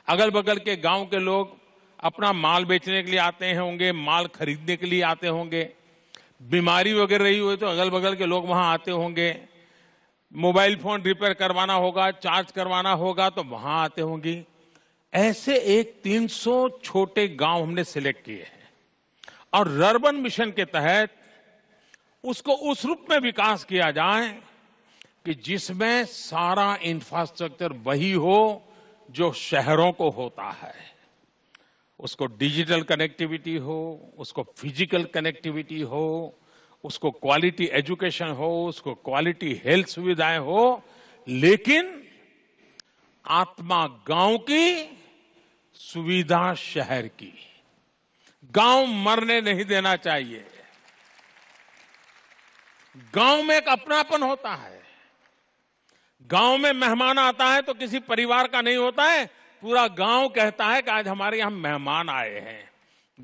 अगल बगल के गांव के लोग अपना माल बेचने के लिए आते होंगे, माल खरीदने के लिए आते होंगे, बीमारी वगैरह रही हुई तो अगल बगल के लोग वहां आते होंगे, मोबाइल फोन रिपेयर करवाना होगा, चार्ज करवाना होगा तो वहां आते होंगे। ऐसे एक 300 छोटे गांव हमने सिलेक्ट किए हैं और अर्बन मिशन के तहत उसको उस रूप में विकास किया जाए कि जिसमें सारा इंफ्रास्ट्रक्चर वही हो जो शहरों को होता है। उसको डिजिटल कनेक्टिविटी हो, उसको फिजिकल कनेक्टिविटी हो, उसको क्वालिटी एजुकेशन हो, उसको क्वालिटी हेल्थ सुविधाएं हो, लेकिन आत्मा गांव की, सुविधा शहर की। गांव मरने नहीं देना चाहिए। गांव में एक अपनापन होता है। गांव में मेहमान आता है तो किसी परिवार का नहीं होता है, पूरा गांव कहता है कि आज हमारे यहां मेहमान आए हैं।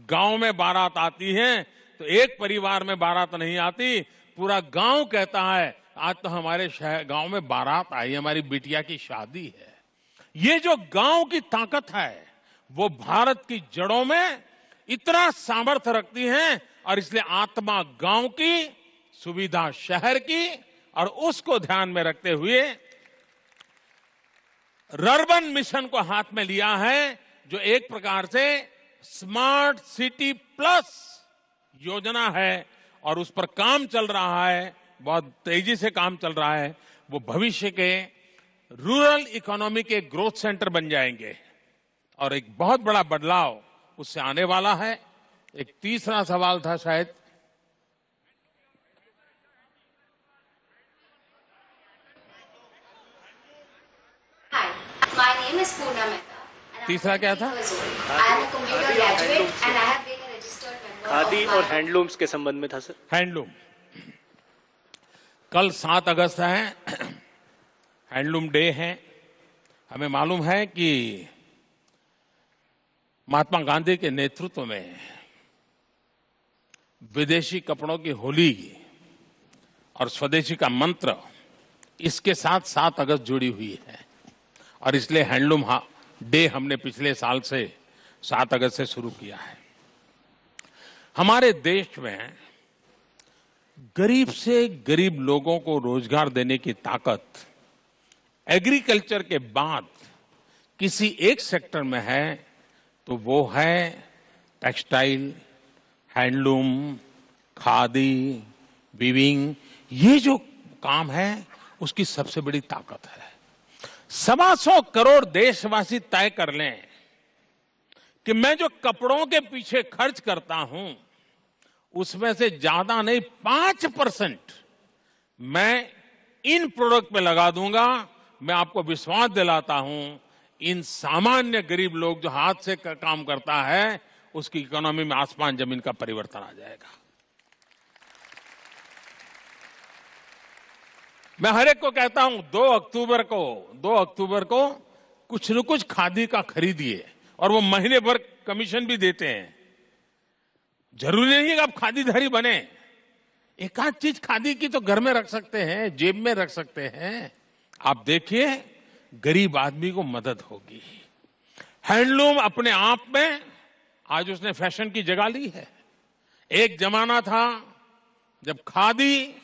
गांव में बारात आती है तो एक परिवार में बारात नहीं आती, पूरा गांव कहता है आज तो हमारे शहर गांव में बारात आई, हमारी बिटिया की शादी है। ये जो गांव की ताकत है वो भारत की जड़ों में इतना सामर्थ्य रखती है और इसलिए आत्मा गांव की, सुविधा शहर की, और उसको ध्यान में रखते हुए अर्बन मिशन को हाथ में लिया है, जो एक प्रकार से स्मार्ट सिटी प्लस योजना है और उस पर काम चल रहा है, बहुत तेजी से काम चल रहा है। वो भविष्य के रूरल इकोनॉमी के ग्रोथ सेंटर बन जाएंगे और एक बहुत बड़ा बदलाव उससे आने वाला है। एक तीसरा सवाल था शायद, My name is Poona Mehta. तीसरा क्या था? I am a computer graduate and I have been a registered member khadi of और my हैंडलूम्स के संबंध में था सर। हैंडलूम, कल 7 अगस्त है, हैंडलूम डे है। हमें मालूम है कि महात्मा गांधी के नेतृत्व में विदेशी कपड़ों की होली और स्वदेशी का मंत्र इसके साथ 7 अगस्त जुड़ी हुई है और इसलिए हैंडलूम डे हमने पिछले साल से 7 अगस्त से शुरू किया है। हमारे देश में गरीब से गरीब लोगों को रोजगार देने की ताकत एग्रीकल्चर के बाद किसी एक सेक्टर में है तो वो है टेक्सटाइल, हैंडलूम, खादी, वीविंग। ये जो काम है उसकी सबसे बड़ी ताकत है। 125 करोड़ देशवासी तय कर लें कि मैं जो कपड़ों के पीछे खर्च करता हूं उसमें से ज्यादा नहीं 5% मैं इन प्रोडक्ट पे लगा दूंगा। मैं आपको विश्वास दिलाता हूं, इन सामान्य गरीब लोग जो हाथ से काम करता है उसकी इकोनॉमी में आसमान जमीन का परिवर्तन आ जाएगा। मैं हर एक को कहता हूं 2 अक्टूबर को कुछ न कुछ खादी का खरीदिए और वो महीने भर कमीशन भी देते हैं। जरूरी नहीं है कि आप खादीधारी बने, एक आध चीज खादी की तो घर में रख सकते हैं, जेब में रख सकते हैं। आप देखिए गरीब आदमी को मदद होगी। हैंडलूम अपने आप में आज उसने फैशन की जगह ली है। एक जमाना था जब खादी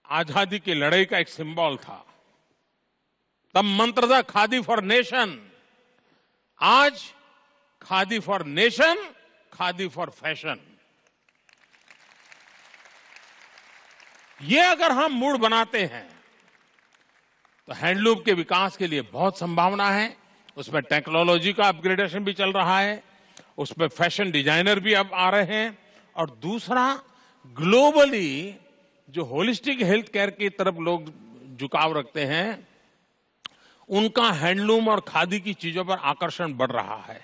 आजादी की लड़ाई का एक सिंबल था, तब मंत्र था खादी फॉर नेशन। आज khadi for nation, khadi for fashion. ये अगर हम मूड बनाते हैं तो हैंडलूम के विकास के लिए बहुत संभावना है। उसमें टेक्नोलॉजी का अपग्रेडेशन भी चल रहा है, उसमें फैशन डिजाइनर भी अब आ रहे हैं, और दूसरा ग्लोबली जो होलिस्टिक हेल्थ केयर की तरफ लोग झुकाव रखते हैं, उनका हैंडलूम और खादी की चीजों पर आकर्षण बढ़ रहा है।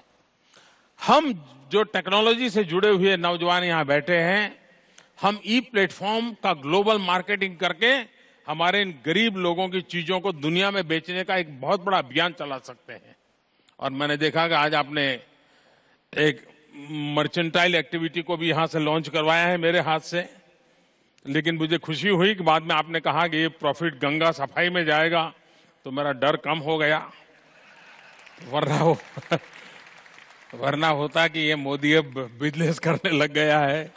हम जो टेक्नोलॉजी से जुड़े हुए नौजवान यहां बैठे हैं, हम ई प्लेटफॉर्म का ग्लोबल मार्केटिंग करके हमारे इन गरीब लोगों की चीजों को दुनिया में बेचने का एक बहुत बड़ा अभियान चला सकते हैं। और मैंने देखा कि आज आपने एक मर्चेंटाइल एक्टिविटी को भी यहां से लॉन्च करवाया है मेरे हाथ से, लेकिन मुझे खुशी हुई कि बाद में आपने कहा कि ये प्रॉफिट गंगा सफाई में जाएगा, तो मेरा डर कम हो गया। वरना होता कि ये मोदी अब बिजनेस करने लग गया है।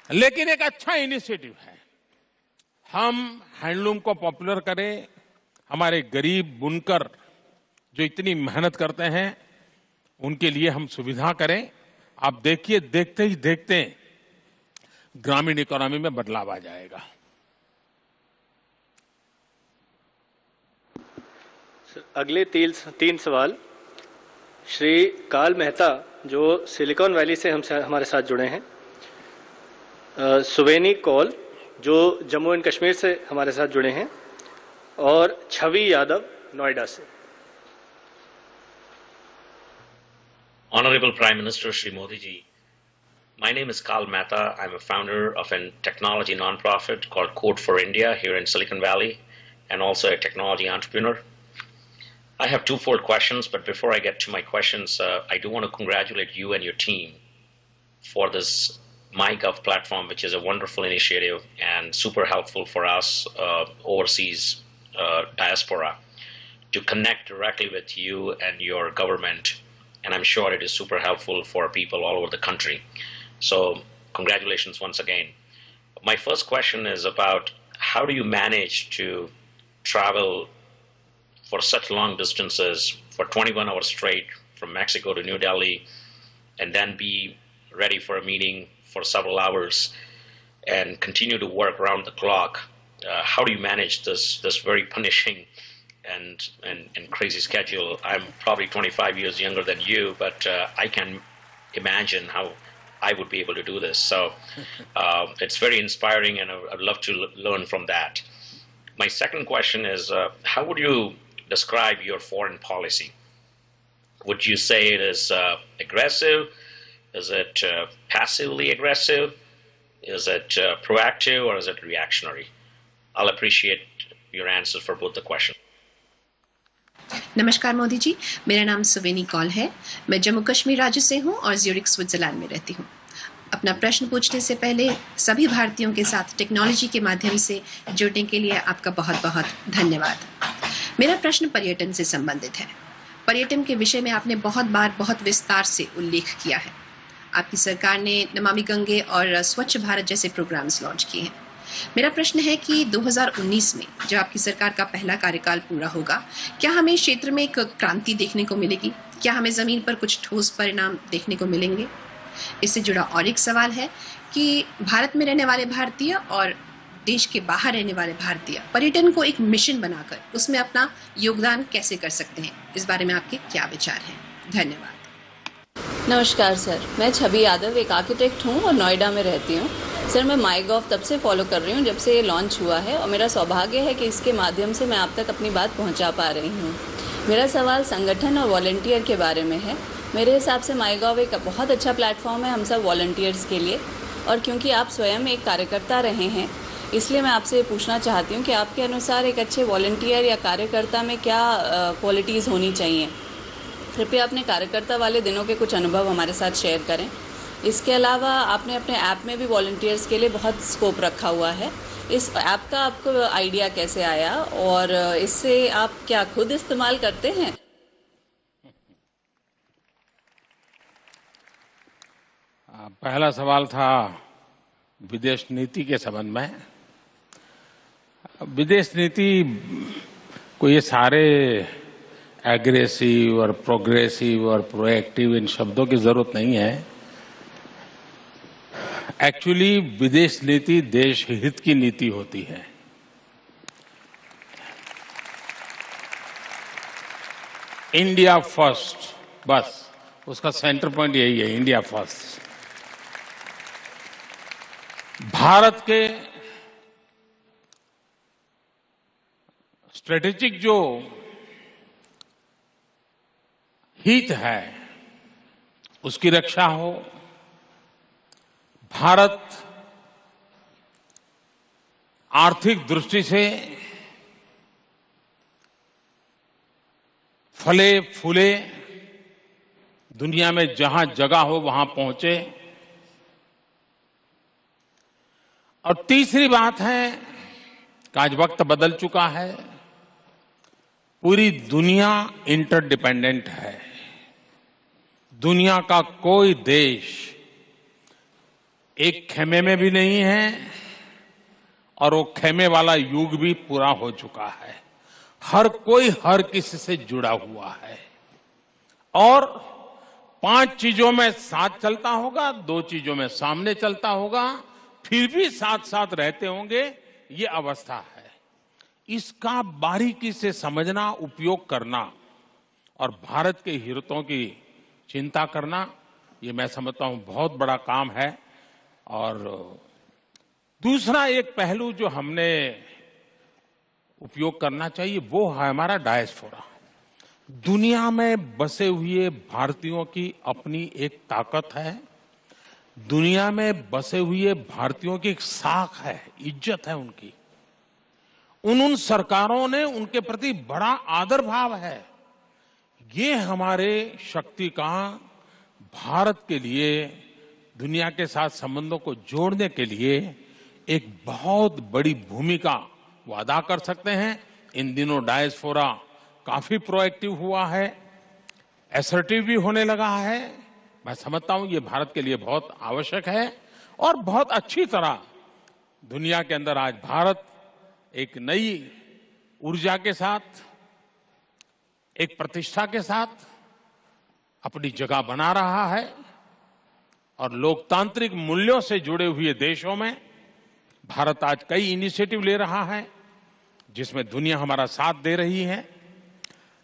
लेकिन एक अच्छा इनिशिएटिव है, हम हैंडलूम को पॉपुलर करें, हमारे गरीब बुनकर जो इतनी मेहनत करते हैं उनके लिए हम सुविधा करें। आप देखिए, देखते ही देखते ग्रामीण इकोनॉमी में बदलाव आ जाएगा। अगले तीन सवाल श्री काल मेहता जो सिलिकॉन वैली से हमारे साथ जुड़े हैं, सुवेनी कौल जो जम्मू एंड कश्मीर से हमारे साथ जुड़े हैं, और छवि यादव नोएडा से। Honorable Prime Minister Shri Modi ji, my name is Kal Mehta. I'm a founder of a technology non-profit called Code for India here in Silicon Valley, and also a technology entrepreneur. I have twofold questions, but before I get to my questions, I do want to congratulate you and your team for this MyGov platform, which is a wonderful initiative and super helpful for us overseas diaspora to connect directly with you and your government. And I'm sure it is super helpful for people all over the country. So congratulations once again. My first question is about how do you manage to travel for such long distances for 21 hours straight from Mexico to New Delhi, and then be ready for a meeting for several hours and continue to work around the clock? How do you manage this very punishing and crazy schedule? I'm probably 25 years younger than you, but I can imagine how I would be able to do this. So it's very inspiring, and I'd love to learn from that. My second question is, how would you describe your foreign policy? Would you say it is aggressive? Is it passively aggressive? Is it proactive, or is it reactionary? I'll appreciate your answers for both the questions. नमस्कार मोदी जी, मेरा नाम सुवेनी कौल है। मैं जम्मू कश्मीर राज्य से हूँ और Zurich Switzerland में रहती हूँ। अपना प्रश्न पूछने से पहले सभी भारतीयों के साथ टेक्नोलॉजी के माध्यम से जुड़ने के लिए आपका बहुत बहुत धन्यवाद। मेरा प्रश्न पर्यटन से संबंधित है। पर्यटन के विषय में आपने बहुत बार बहुत विस्तार से उल्लेख किया है। आपकी सरकार ने नमामि गंगे और स्वच्छ भारत जैसे प्रोग्राम्स लॉन्च किए हैं। मेरा प्रश्न है कि 2019 में जब आपकी सरकार का पहला कार्यकाल पूरा होगा, क्या हमें क्षेत्र में एक क्रांति देखने को मिलेगी? क्या हमें जमीन पर कुछ ठोस परिणाम देखने को मिलेंगे? इससे जुड़ा और एक सवाल है कि भारत में रहने वाले भारतीय और देश के बाहर रहने वाले भारतीय पर्यटन को एक मिशन बनाकर उसमें अपना योगदान कैसे कर सकते हैं? इस बारे में आपके क्या विचार हैं? धन्यवाद। नमस्कार सर, मैं छवि यादव एक आर्किटेक्ट हूँ और नोएडा में रहती हूँ। सर, मैं माईगॉव तब से फॉलो कर रही हूँ जब से ये लॉन्च हुआ है, और मेरा सौभाग्य है कि इसके माध्यम से मैं आप तक अपनी बात पहुँचा पा रही हूँ। मेरा सवाल संगठन और वॉलंटियर के बारे में है। मेरे हिसाब से माईगॉव एक बहुत अच्छा प्लेटफॉर्म है हम सब वॉलंटियर्स के लिए, और क्योंकि आप स्वयं एक कार्यकर्ता रहे हैं, इसलिए मैं आपसे पूछना चाहती हूँ कि आपके अनुसार एक अच्छे वॉलंटियर या कार्यकर्ता में क्या क्वालिटीज़ होनी चाहिए? कृपया अपने कार्यकर्ता वाले दिनों के कुछ अनुभव हमारे साथ शेयर करें। इसके अलावा आपने अपने ऐप में भी वॉलंटियर्स के लिए बहुत स्कोप रखा हुआ है। इस ऐप का आपको आइडिया कैसे आया, और इससे आप क्या खुद इस्तेमाल करते हैं? पहला सवाल था विदेश नीति के संबंध में। विदेश नीति को ये सारे एग्रेसिव और प्रोग्रेसिव और प्रोएक्टिव इन शब्दों की जरूरत नहीं है। एक्चुअली विदेश नीति देश हित की नीति होती है। इंडिया फर्स्ट, बस उसका सेंटर पॉइंट यही है, इंडिया फर्स्ट। भारत के स्ट्रेटेजिक जो हित है उसकी रक्षा हो, भारत आर्थिक दृष्टि से फले फूले, दुनिया में जहां जगह हो वहां पहुंचे। और तीसरी बात है कि आज वक्त बदल चुका है, पूरी दुनिया इंटरडिपेंडेंट है। दुनिया का कोई देश एक खेमे में भी नहीं है और वो खेमे वाला युग भी पूरा हो चुका है। हर कोई हर किसी से जुड़ा हुआ है और 5 चीजों में साथ चलता होगा, 2 चीजों में सामने चलता होगा, फिर भी साथ साथ रहते होंगे, ये अवस्था है। इसका बारीकी से समझना, उपयोग करना और भारत के हितों की चिंता करना, ये मैं समझता हूं बहुत बड़ा काम है। और दूसरा एक पहलू जो हमने उपयोग करना चाहिए वो है हमारा डायस्पोरा। दुनिया में बसे हुए भारतीयों की अपनी एक ताकत है, दुनिया में बसे हुए भारतीयों की एक साख है, इज्जत है उनकी। उन सरकारों ने उनके प्रति बड़ा आदर भाव है। ये हमारे शक्ति का भारत के लिए दुनिया के साथ संबंधों को जोड़ने के लिए एक बहुत बड़ी भूमिका वो अदा कर सकते हैं। इन दिनों डायस्पोरा काफी प्रोएक्टिव हुआ है, असर्टिव भी होने लगा है। मैं समझता हूं ये भारत के लिए बहुत आवश्यक है और बहुत अच्छी तरह दुनिया के अंदर आज भारत एक नई ऊर्जा के साथ, एक प्रतिष्ठा के साथ अपनी जगह बना रहा है और लोकतांत्रिक मूल्यों से जुड़े हुए देशों में भारत आज कई इनिशिएटिव ले रहा है जिसमें दुनिया हमारा साथ दे रही है।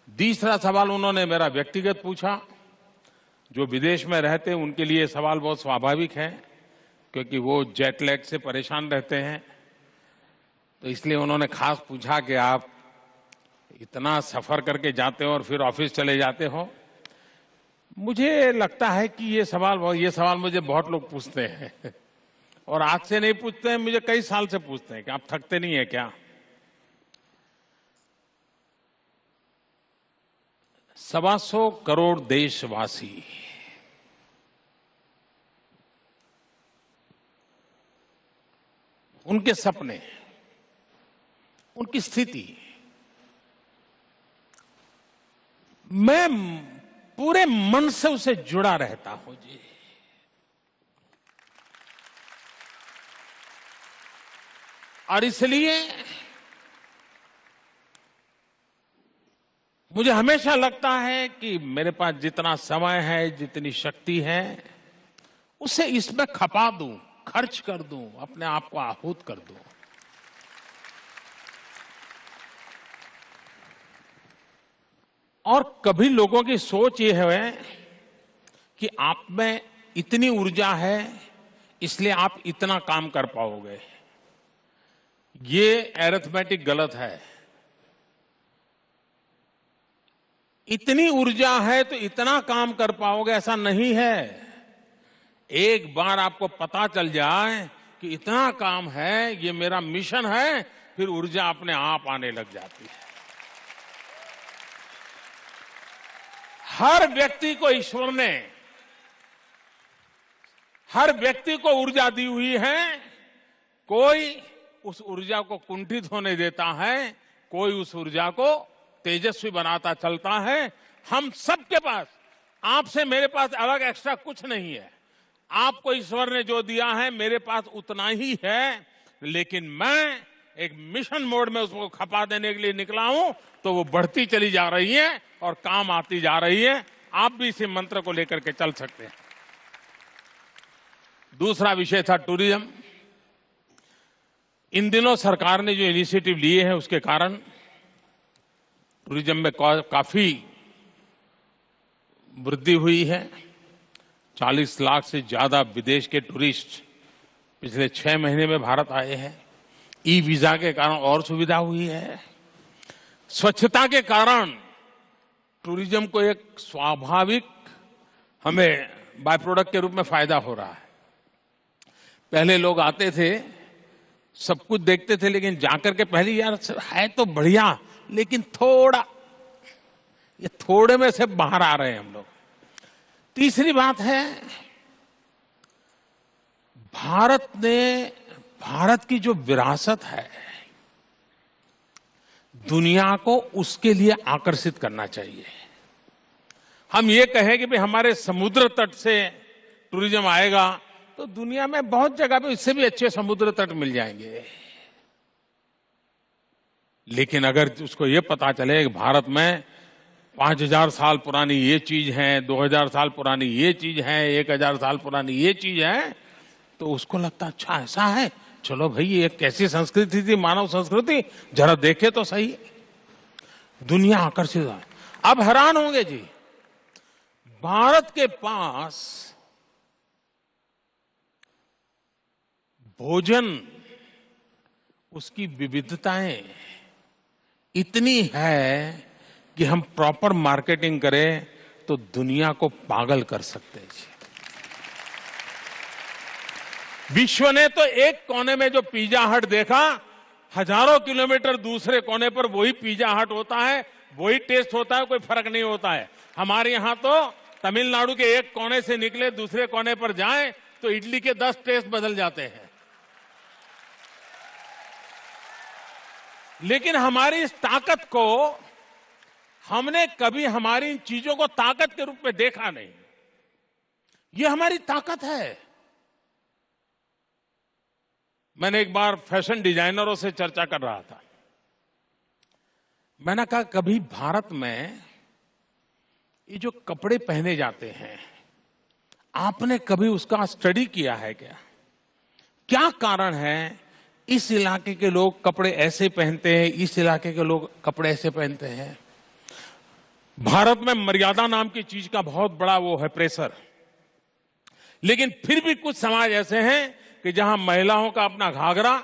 तीसरा सवाल उन्होंने मेरा व्यक्तिगत पूछा, जो विदेश में रहते हैं उनके लिए सवाल बहुत स्वाभाविक है क्योंकि वो जेट लैग से परेशान रहते हैं, तो इसलिए उन्होंने खास पूछा कि आप इतना सफर करके जाते हो और फिर ऑफिस चले जाते हो। मुझे लगता है कि ये सवाल मुझे बहुत लोग पूछते हैं और आज से नहीं पूछते हैं, मुझे कई साल से पूछते हैं कि आप थकते नहीं है क्या। 125 करोड़ देशवासी उनके सपने, उनकी स्थिति, मैं पूरे मन से उसे जुड़ा रहता हूं जी। और इसलिए मुझे हमेशा लगता है कि मेरे पास जितना समय है, जितनी शक्ति है, उसे इसमें खपा दूं, खर्च कर दूं, अपने आप को आहूत कर दूं। और कभी लोगों की सोच ये है कि आप में इतनी ऊर्जा है इसलिए आप इतना काम कर पाओगे। ये अरिथमेटिक गलत है। इतनी ऊर्जा है तो इतना काम कर पाओगे ऐसा नहीं है। एक बार आपको पता चल जाए कि इतना काम है, ये मेरा मिशन है, फिर ऊर्जा अपने आप आने लग जाती है। हर व्यक्ति को ईश्वर ने हर व्यक्ति को ऊर्जा दी हुई है। कोई उस ऊर्जा को कुंठित होने देता है, कोई उस ऊर्जा को तेजस्वी बनाता चलता है। हम सबके पास, आपसे मेरे पास अलग एक्स्ट्रा कुछ नहीं है। आपको ईश्वर ने जो दिया है मेरे पास उतना ही है, लेकिन मैं एक मिशन मोड में उसको खपा देने के लिए निकला हूं तो वो बढ़ती चली जा रही है और काम आती जा रही है। आप भी इसी मंत्र को लेकर के चल सकते हैं। दूसरा विषय था टूरिज्म। इन दिनों सरकार ने जो इनिशिएटिव लिए हैं उसके कारण टूरिज्म में काफी वृद्धि हुई है। 40 लाख से ज्यादा विदेश के टूरिस्ट पिछले 6 महीने में भारत आए हैं। ई वीजा के कारण और सुविधा हुई है। स्वच्छता के कारण टूरिज्म को एक स्वाभाविक हमें बाय प्रोडक्ट के रूप में फायदा हो रहा है। पहले लोग आते थे, सब कुछ देखते थे, लेकिन जाकर के पहले यार है तो बढ़िया, लेकिन थोड़ा, ये थोड़े में से बाहर आ रहे हैं हम लोग। तीसरी बात है, भारत की जो विरासत है, दुनिया को उसके लिए आकर्षित करना चाहिए। हम ये कहें कि भाई हमारे समुद्र तट से टूरिज्म आएगा, तो दुनिया में बहुत जगह पे इससे भी अच्छे समुद्र तट मिल जाएंगे। लेकिन अगर उसको ये पता चले कि भारत में 5000 साल पुरानी ये चीज है, 2000 साल पुरानी ये चीज है, 1000 साल पुरानी ये चीज है, तो उसको लगता अच्छा ऐसा है, चलो भाई ये कैसी संस्कृति थी, मानव संस्कृति, जरा देखे तो सही। दुनिया आकर्षित है। अब हैरान होंगे जी, भारत के पास भोजन, उसकी विविधताएं इतनी है कि हम प्रॉपर मार्केटिंग करें तो दुनिया को पागल कर सकते हैं। विश्व ने तो एक कोने में जो पिज्जा हट देखा, हजारों किलोमीटर दूसरे कोने पर वही पिज्जा हट होता है, वही टेस्ट होता है, कोई फर्क नहीं होता है। हमारे यहां तो तमिलनाडु के एक कोने से निकले दूसरे कोने पर जाएं तो इडली के 10 टेस्ट बदल जाते हैं। लेकिन हमारी इस ताकत को हमने कभी हमारी इन चीजों को ताकत के रूप में देखा नहीं। ये हमारी ताकत है। मैंने एक बार फैशन डिजाइनरों से चर्चा कर रहा था। मैंने कहा कभी भारत में ये जो कपड़े पहने जाते हैं, आपने कभी उसका स्टडी किया है क्या? क्या कारण है इस इलाके के लोग कपड़े ऐसे पहनते हैं, इस इलाके के लोग कपड़े ऐसे पहनते हैं? भारत में मर्यादा नाम की चीज का बहुत बड़ा वो है प्रेशर, लेकिन फिर भी कुछ समाज ऐसे हैं कि जहां महिलाओं का अपना घाघरा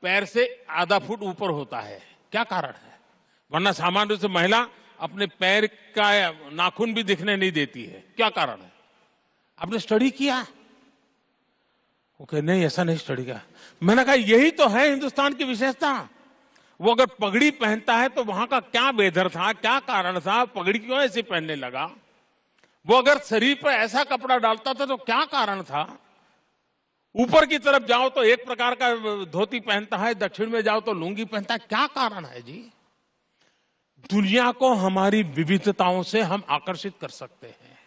पैर से आधा फुट ऊपर होता है। क्या कारण है? वरना सामान्य रूप से महिला अपने पैर का नाखून भी दिखने नहीं देती है। क्या कारण है? आपने स्टडी किया? वो कहे नहीं, ऐसा नहीं स्टडी किया। मैंने कहा यही तो है हिंदुस्तान की विशेषता। वो अगर पगड़ी पहनता है तो वहां का क्या वेदर था, क्या कारण था, पगड़ी क्यों ऐसी पहनने लगा? वो अगर शरीर पर ऐसा कपड़ा डालता था तो क्या कारण था? ऊपर की तरफ जाओ तो एक प्रकार का धोती पहनता है, दक्षिण में जाओ तो लुंगी पहनता है। क्या कारण है जी? दुनिया को हमारी विविधताओं से हम आकर्षित कर सकते हैं,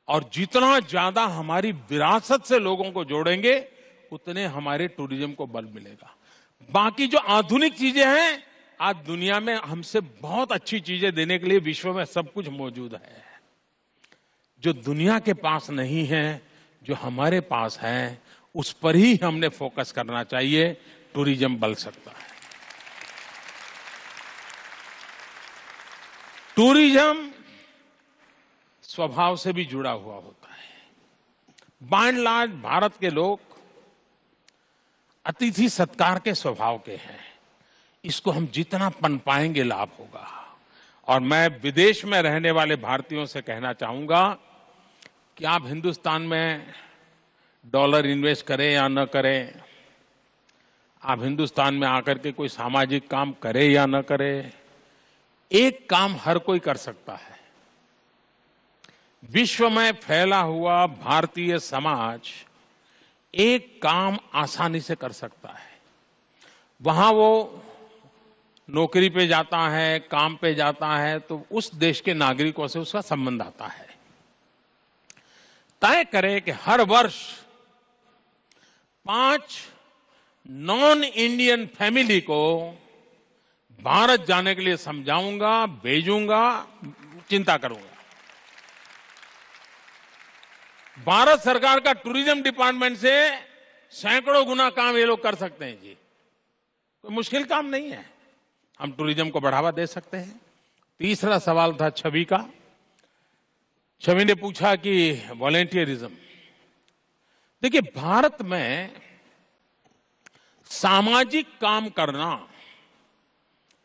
और जितना ज्यादा हमारी विरासत से लोगों को जोड़ेंगे उतने हमारे टूरिज्म को बल मिलेगा। बाकी जो आधुनिक चीजें हैं, आज दुनिया में हमसे बहुत अच्छी चीजें देने के लिए विश्व में सब कुछ मौजूद है। जो दुनिया के पास नहीं है, जो हमारे पास है, उस पर ही हमने फोकस करना चाहिए। टूरिज्म बल सकता है। टूरिज्म स्वभाव से भी जुड़ा हुआ होता है। बाय एंड लार्ज भारत के लोग अतिथि सत्कार के स्वभाव के हैं। इसको हम जितना पनपाएंगे लाभ होगा। और मैं विदेश में रहने वाले भारतीयों से कहना चाहूंगा कि आप हिंदुस्तान में डॉलर इन्वेस्ट करें या न करें, आप हिंदुस्तान में आकर के कोई सामाजिक काम करें या न करें, एक काम हर कोई कर सकता है। विश्व में फैला हुआ भारतीय समाज एक काम आसानी से कर सकता है। वहां वो नौकरी पे जाता है, काम पे जाता है, तो उस देश के नागरिकों से उसका संबंध आता है। तय करें कि हर वर्ष 5 नॉन इंडियन फैमिली को भारत जाने के लिए समझाऊंगा, भेजूंगा, चिंता करूंगा। भारत सरकार का टूरिज्म डिपार्टमेंट से सैकड़ों गुना काम ये लोग कर सकते हैं जी। कोई मुश्किल काम नहीं है। हम टूरिज्म को बढ़ावा दे सकते हैं। तीसरा सवाल था छवि का। छवि ने पूछा कि वॉलेंटियरिज्म। देखिए, भारत में सामाजिक काम करना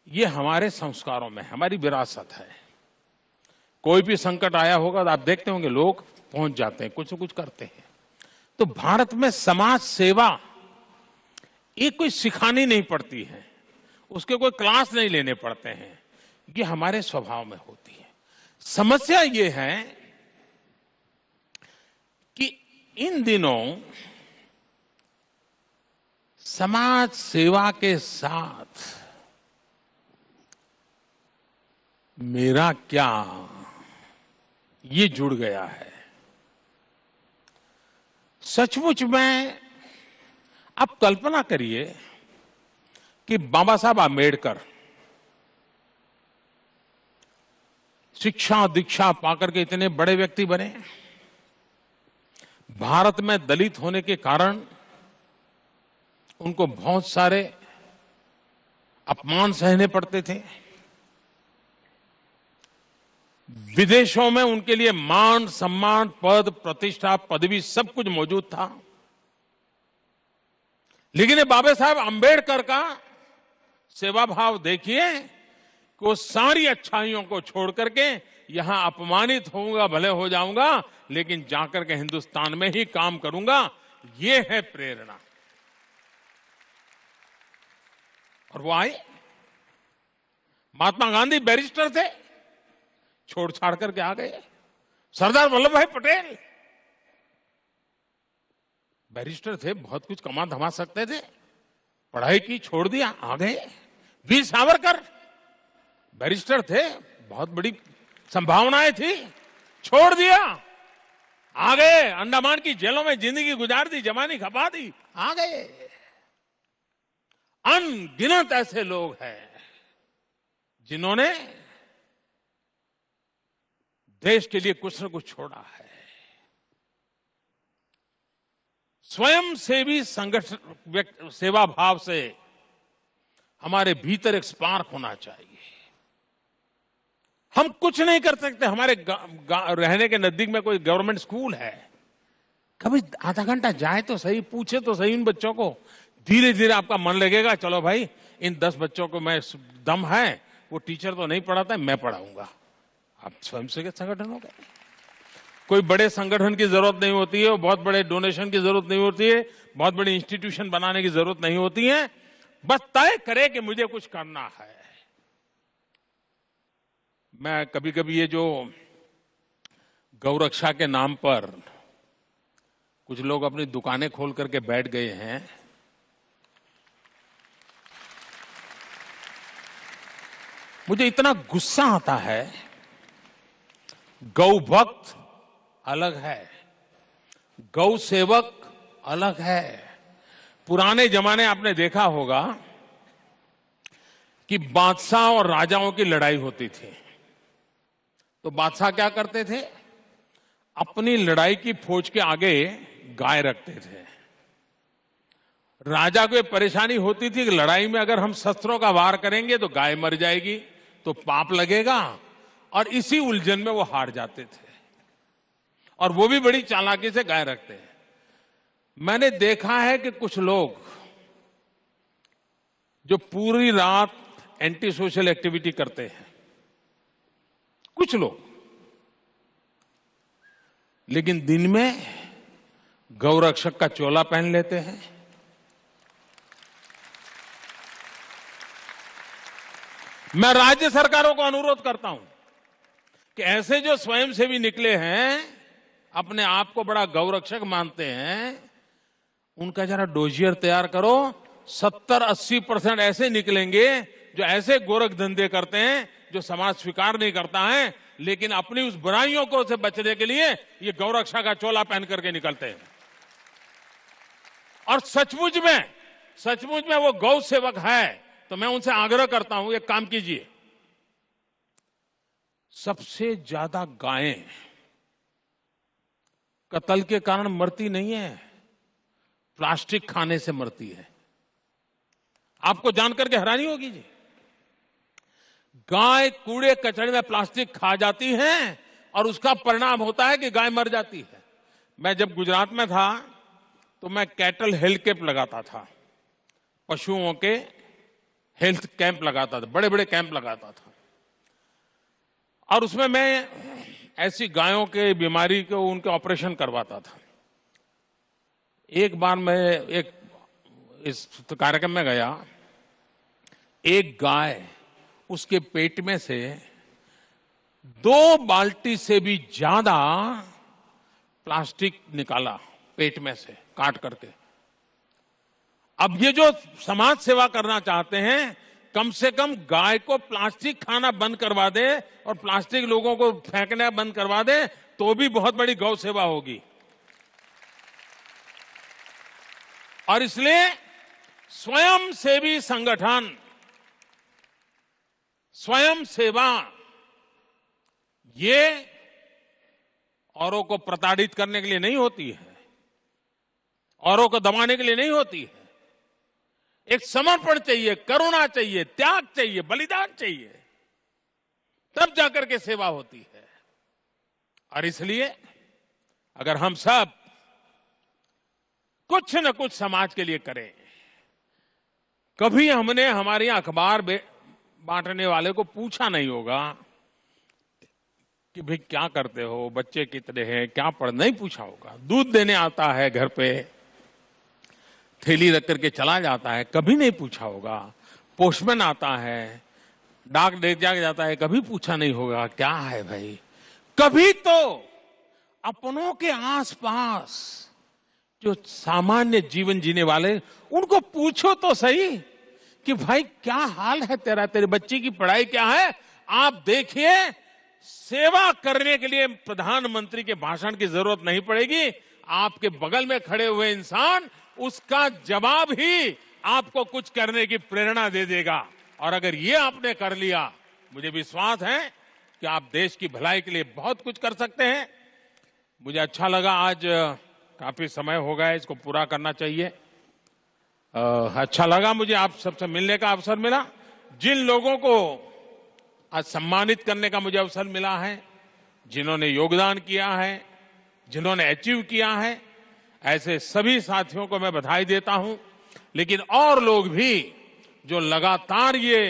ये हमारे संस्कारों में, हमारी विरासत है। कोई भी संकट आया होगा तो आप देखते होंगे लोग पहुंच जाते हैं, कुछ न कुछ करते हैं। तो भारत में समाज सेवा ये कोई सिखानी नहीं पड़ती है, उसके कोई क्लास नहीं लेने पड़ते हैं, ये हमारे स्वभाव में होती है। समस्या ये है कि इन दिनों समाज सेवा के साथ मेरा क्या ये जुड़ गया है। सचमुच में आप कल्पना करिए कि बाबा साहब आम्बेडकर शिक्षा दीक्षा पाकर के इतने बड़े व्यक्ति बने। भारत में दलित होने के कारण उनको बहुत सारे अपमान सहने पड़ते थे। विदेशों में उनके लिए मान सम्मान, पद, प्रतिष्ठा, पदवी सब कुछ मौजूद था। लेकिन बाबा साहब आम्बेडकर का सेवा भाव देखिए कि वो सारी अच्छाइयों को छोड़ करके यहां अपमानित होऊंगा, भले हो जाऊंगा, लेकिन जाकर के हिंदुस्तान में ही काम करूंगा। ये है प्रेरणा। और वो आए। महात्मा गांधी बैरिस्टर थे, छोड़ छाड़ करके आ गए। सरदार वल्लभ भाई पटेल बैरिस्टर थे, बहुत कुछ कमा धमा सकते थे, पढ़ाई की, छोड़ दिया, आ गए। वीर सावरकर बैरिस्टर थे, बहुत बड़ी संभावनाएं थी, छोड़ दिया, आ गए। अंडमान की जेलों में जिंदगी गुजार दी, जवानी खपा दी, आ गए। अनगिनत ऐसे लोग हैं जिन्होंने देश के लिए कुछ न कुछ छोड़ा है। स्वयं सेवी संगठन सेवा भाव से हमारे भीतर एक स्पार्क होना चाहिए। हम कुछ नहीं कर सकते। हमारे रहने के नजदीक में कोई गवर्नमेंट स्कूल है, कभी आधा घंटा जाए तो सही, पूछे तो सही उन बच्चों को। धीरे धीरे आपका मन लगेगा, चलो भाई इन 10 बच्चों को मैं दम है, वो टीचर तो नहीं पढ़ाता है, मैं पढ़ाऊंगा। आप स्वयं से संगठन हो गए। कोई बड़े संगठन की जरूरत नहीं होती है, बहुत बड़े डोनेशन की जरूरत नहीं होती है, बहुत बड़ी इंस्टीट्यूशन बनाने की जरूरत नहीं होती है। बस तय करे कि मुझे कुछ करना है। मैं कभी कभी ये जो गौरक्षा के नाम पर कुछ लोग अपनी दुकानें खोल करके बैठ गए हैं, मुझे इतना गुस्सा आता है। गौ भक्त अलग है, गौ सेवक अलग है। पुराने जमाने आपने देखा होगा कि बादशाह और राजाओं की लड़ाई होती थी, तो बादशाह क्या करते थे, अपनी लड़ाई की फौज के आगे गाय रखते थे। राजा को परेशानी होती थी कि लड़ाई में अगर हम शस्त्रों का वार करेंगे तो गाय मर जाएगी, तो पाप लगेगा, और इसी उलझन में वो हार जाते थे। और वो भी बड़ी चालाकी से गाय रखते हैं। मैंने देखा है कि कुछ लोग जो पूरी रात एंटी सोशल एक्टिविटी करते हैं, कुछ लोग, लेकिन दिन में गौरक्षक का चोला पहन लेते हैं। मैं राज्य सरकारों को अनुरोध करता हूं कि ऐसे जो स्वयंसेवी निकले हैं, अपने आप को बड़ा गौरक्षक मानते हैं, उनका जरा डोजियर तैयार करो। 70-80% ऐसे निकलेंगे जो ऐसे गोरख धंधे करते हैं जो समाज स्वीकार नहीं करता है, लेकिन अपनी उस बुराइयों को से बचने के लिए ये गौरक्षा का चोला पहन करके निकलते हैं। और सचमुच में वो गौ सेवक है, तो मैं उनसे आग्रह करता हूं, एक काम कीजिए। सबसे ज्यादा गायें कत्ल के कारण मरती नहीं है, प्लास्टिक खाने से मरती है। आपको जानकर के हैरानी होगी जी। गाय कूड़े कचरे में प्लास्टिक खा जाती है और उसका परिणाम होता है कि गाय मर जाती है। मैं जब गुजरात में था तो मैं कैटल हेल्थ कैंप लगाता था, पशुओं के हेल्थ कैंप लगाता था, बड़े बड़े कैंप लगाता था, और उसमें मैं ऐसी गायों के बीमारी को उनके ऑपरेशन करवाता था। एक बार मैं एक इस कार्यक्रम में गया, एक गाय, उसके पेट में से 2 बाल्टी से भी ज्यादा प्लास्टिक निकाला पेट में से काट करके। अब ये जो समाज सेवा करना चाहते हैं, कम से कम गाय को प्लास्टिक खाना बंद करवा दे और प्लास्टिक लोगों को फेंकना बंद करवा दे, तो भी बहुत बड़ी गौ सेवा होगी। और इसलिए स्वयं सेवी संगठन, स्वयं सेवा, ये औरों को प्रताड़ित करने के लिए नहीं होती है, औरों को दबाने के लिए नहीं होती है। एक समर्पण चाहिए, करुणा चाहिए, त्याग चाहिए, बलिदान चाहिए, तब जाकर के सेवा होती है। और इसलिए अगर हम सब कुछ न कुछ समाज के लिए करें। कभी हमने हमारे अखबार बांटने वाले को पूछा नहीं होगा कि भाई क्या करते हो, बच्चे कितने हैं, क्या पढ़, नहीं पूछा होगा। दूध देने आता है घर पे, थैली रख करके चला जाता है, कभी नहीं पूछा होगा। पोस्टमैन आता है, डाक दे जाता है, कभी पूछा नहीं होगा क्या है भाई। कभी तो अपनों के आसपास जो सामान्य जीवन जीने वाले, उनको पूछो तो सही कि भाई क्या हाल है तेरा, तेरे बच्चे की पढ़ाई क्या है। आप देखिए, सेवा करने के लिए प्रधानमंत्री के भाषण की जरूरत नहीं पड़ेगी। आपके बगल में खड़े हुए इंसान उसका जवाब ही आपको कुछ करने की प्रेरणा दे देगा। और अगर ये आपने कर लिया, मुझे विश्वास है कि आप देश की भलाई के लिए बहुत कुछ कर सकते हैं। मुझे अच्छा लगा, आज काफी समय हो गया, इसको पूरा करना चाहिए। अच्छा लगा मुझे आप सबसे मिलने का अवसर मिला। जिन लोगों को आज सम्मानित करने का मुझे अवसर मिला है, जिन्होंने योगदान किया है, जिन्होंने अचीव किया है, ऐसे सभी साथियों को मैं बधाई देता हूं। लेकिन और लोग भी जो लगातार ये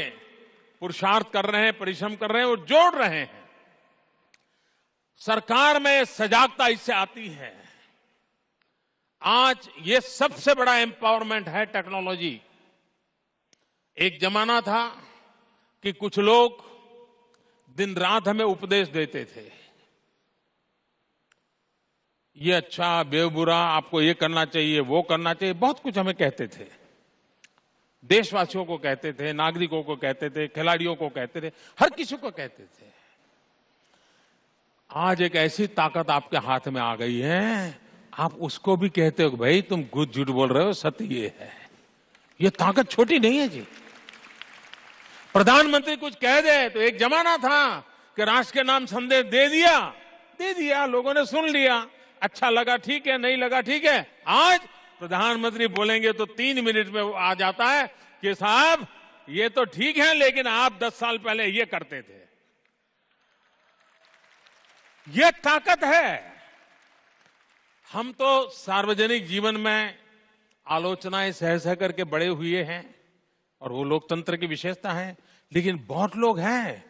पुरुषार्थ कर रहे हैं, परिश्रम कर रहे हैं, वो जोड़ रहे हैं। सरकार में सजागता इससे आती है। आज ये सबसे बड़ा एम्पावरमेंट है टेक्नोलॉजी। एक जमाना था कि कुछ लोग दिन रात हमें उपदेश देते थे, ये अच्छा बेबुरा, आपको ये करना चाहिए, वो करना चाहिए, बहुत कुछ हमें कहते थे। देशवासियों को कहते थे, नागरिकों को कहते थे, खिलाड़ियों को कहते थे, हर किसी को कहते थे। आज एक ऐसी ताकत आपके हाथ में आ गई है, आप उसको भी कहते हो भाई तुम खुद झूठ बोल रहे हो, सत्य ये है। ये ताकत छोटी नहीं है जी। प्रधानमंत्री कुछ कह दे तो एक जमाना था कि राष्ट्र के नाम संदेश दे दिया, लोगों ने सुन लिया, अच्छा लगा ठीक है, नहीं लगा ठीक है। आज प्रधानमंत्री बोलेंगे तो 3 मिनट में आ जाता है कि साहब ये तो ठीक है, लेकिन आप 10 साल पहले ये करते थे। ये ताकत है। हम तो सार्वजनिक जीवन में आलोचनाएं सह सह करके बड़े हुए हैं, और वो लोकतंत्र की विशेषता है। लेकिन बहुत लोग हैं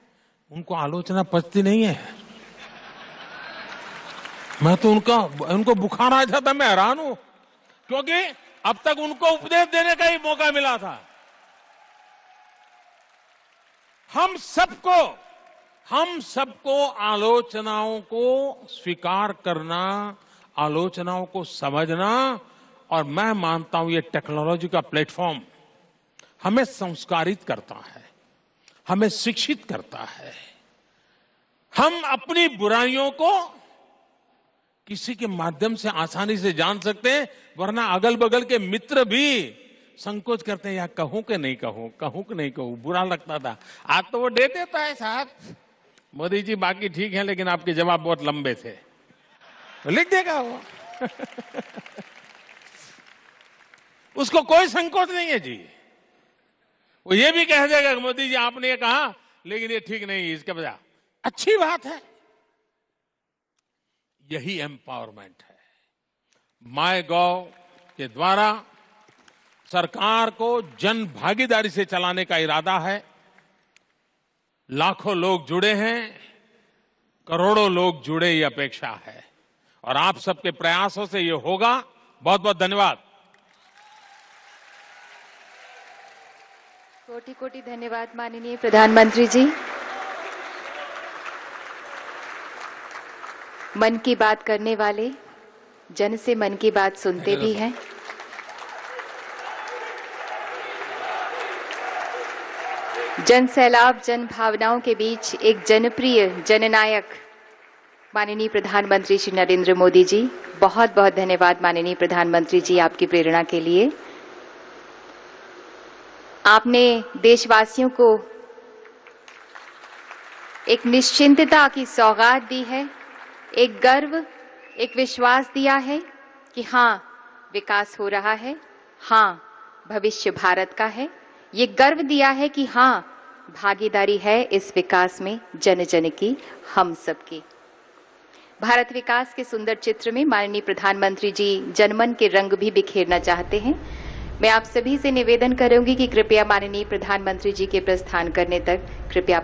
उनको आलोचना पचती नहीं है। मैं तो उनको बुखार आ जाता, मैं हैरान हूं, क्योंकि अब तक उनको उपदेश देने का ही मौका मिला था। हम सबको आलोचनाओं को स्वीकार करना, आलोचनाओं को समझना, और मैं मानता हूं ये टेक्नोलॉजी का प्लेटफॉर्म हमें संस्कारित करता है, हमें शिक्षित करता है। हम अपनी बुराइयों को किसी के माध्यम से आसानी से जान सकते हैं, वरना अगल बगल के मित्र भी संकोच करते हैं, या कहूं कि नहीं कहूं, कहूं कि नहीं कहूं, बुरा लगता था। आज तो वो दे देता है, साहब मोदी जी बाकी ठीक है, लेकिन आपके जवाब बहुत लंबे थे, तो लिख देगा वो। उसको कोई संकोच नहीं है जी। वो ये भी कह देगा कि मोदी जी आपने ये कहा, लेकिन ये ठीक नहीं, इसके बजाय अच्छी बात है। यही एम्पावरमेंट है। माय गॉव के द्वारा सरकार को जन भागीदारी से चलाने का इरादा है। लाखों लोग जुड़े हैं, करोड़ों लोग जुड़े, ये अपेक्षा है और आप सबके प्रयासों से ये होगा। बहुत बहुत धन्यवाद। कोटि कोटि धन्यवाद माननीय प्रधानमंत्री जी। मन की बात करने वाले जन से मन की बात सुनते भी हैं। जन सैलाब, जन भावनाओं के बीच एक जनप्रिय जननायक माननीय प्रधानमंत्री श्री नरेंद्र मोदी जी, बहुत बहुत धन्यवाद माननीय प्रधानमंत्री जी आपकी प्रेरणा के लिए। आपने देशवासियों को एक निश्चिंतता की सौगात दी है, एक गर्व, एक विश्वास दिया है कि हाँ विकास हो रहा है, हाँ भविष्य भारत का है। ये गर्व दिया है कि हाँ भागीदारी है इस विकास में जन जन की, हम सबकी। भारत विकास के सुंदर चित्र में माननीय प्रधानमंत्री जी जनमन के रंग भी बिखेरना चाहते हैं। मैं आप सभी से निवेदन करूंगी कि कृपया माननीय प्रधानमंत्री जी के प्रस्थान करने तक कृपया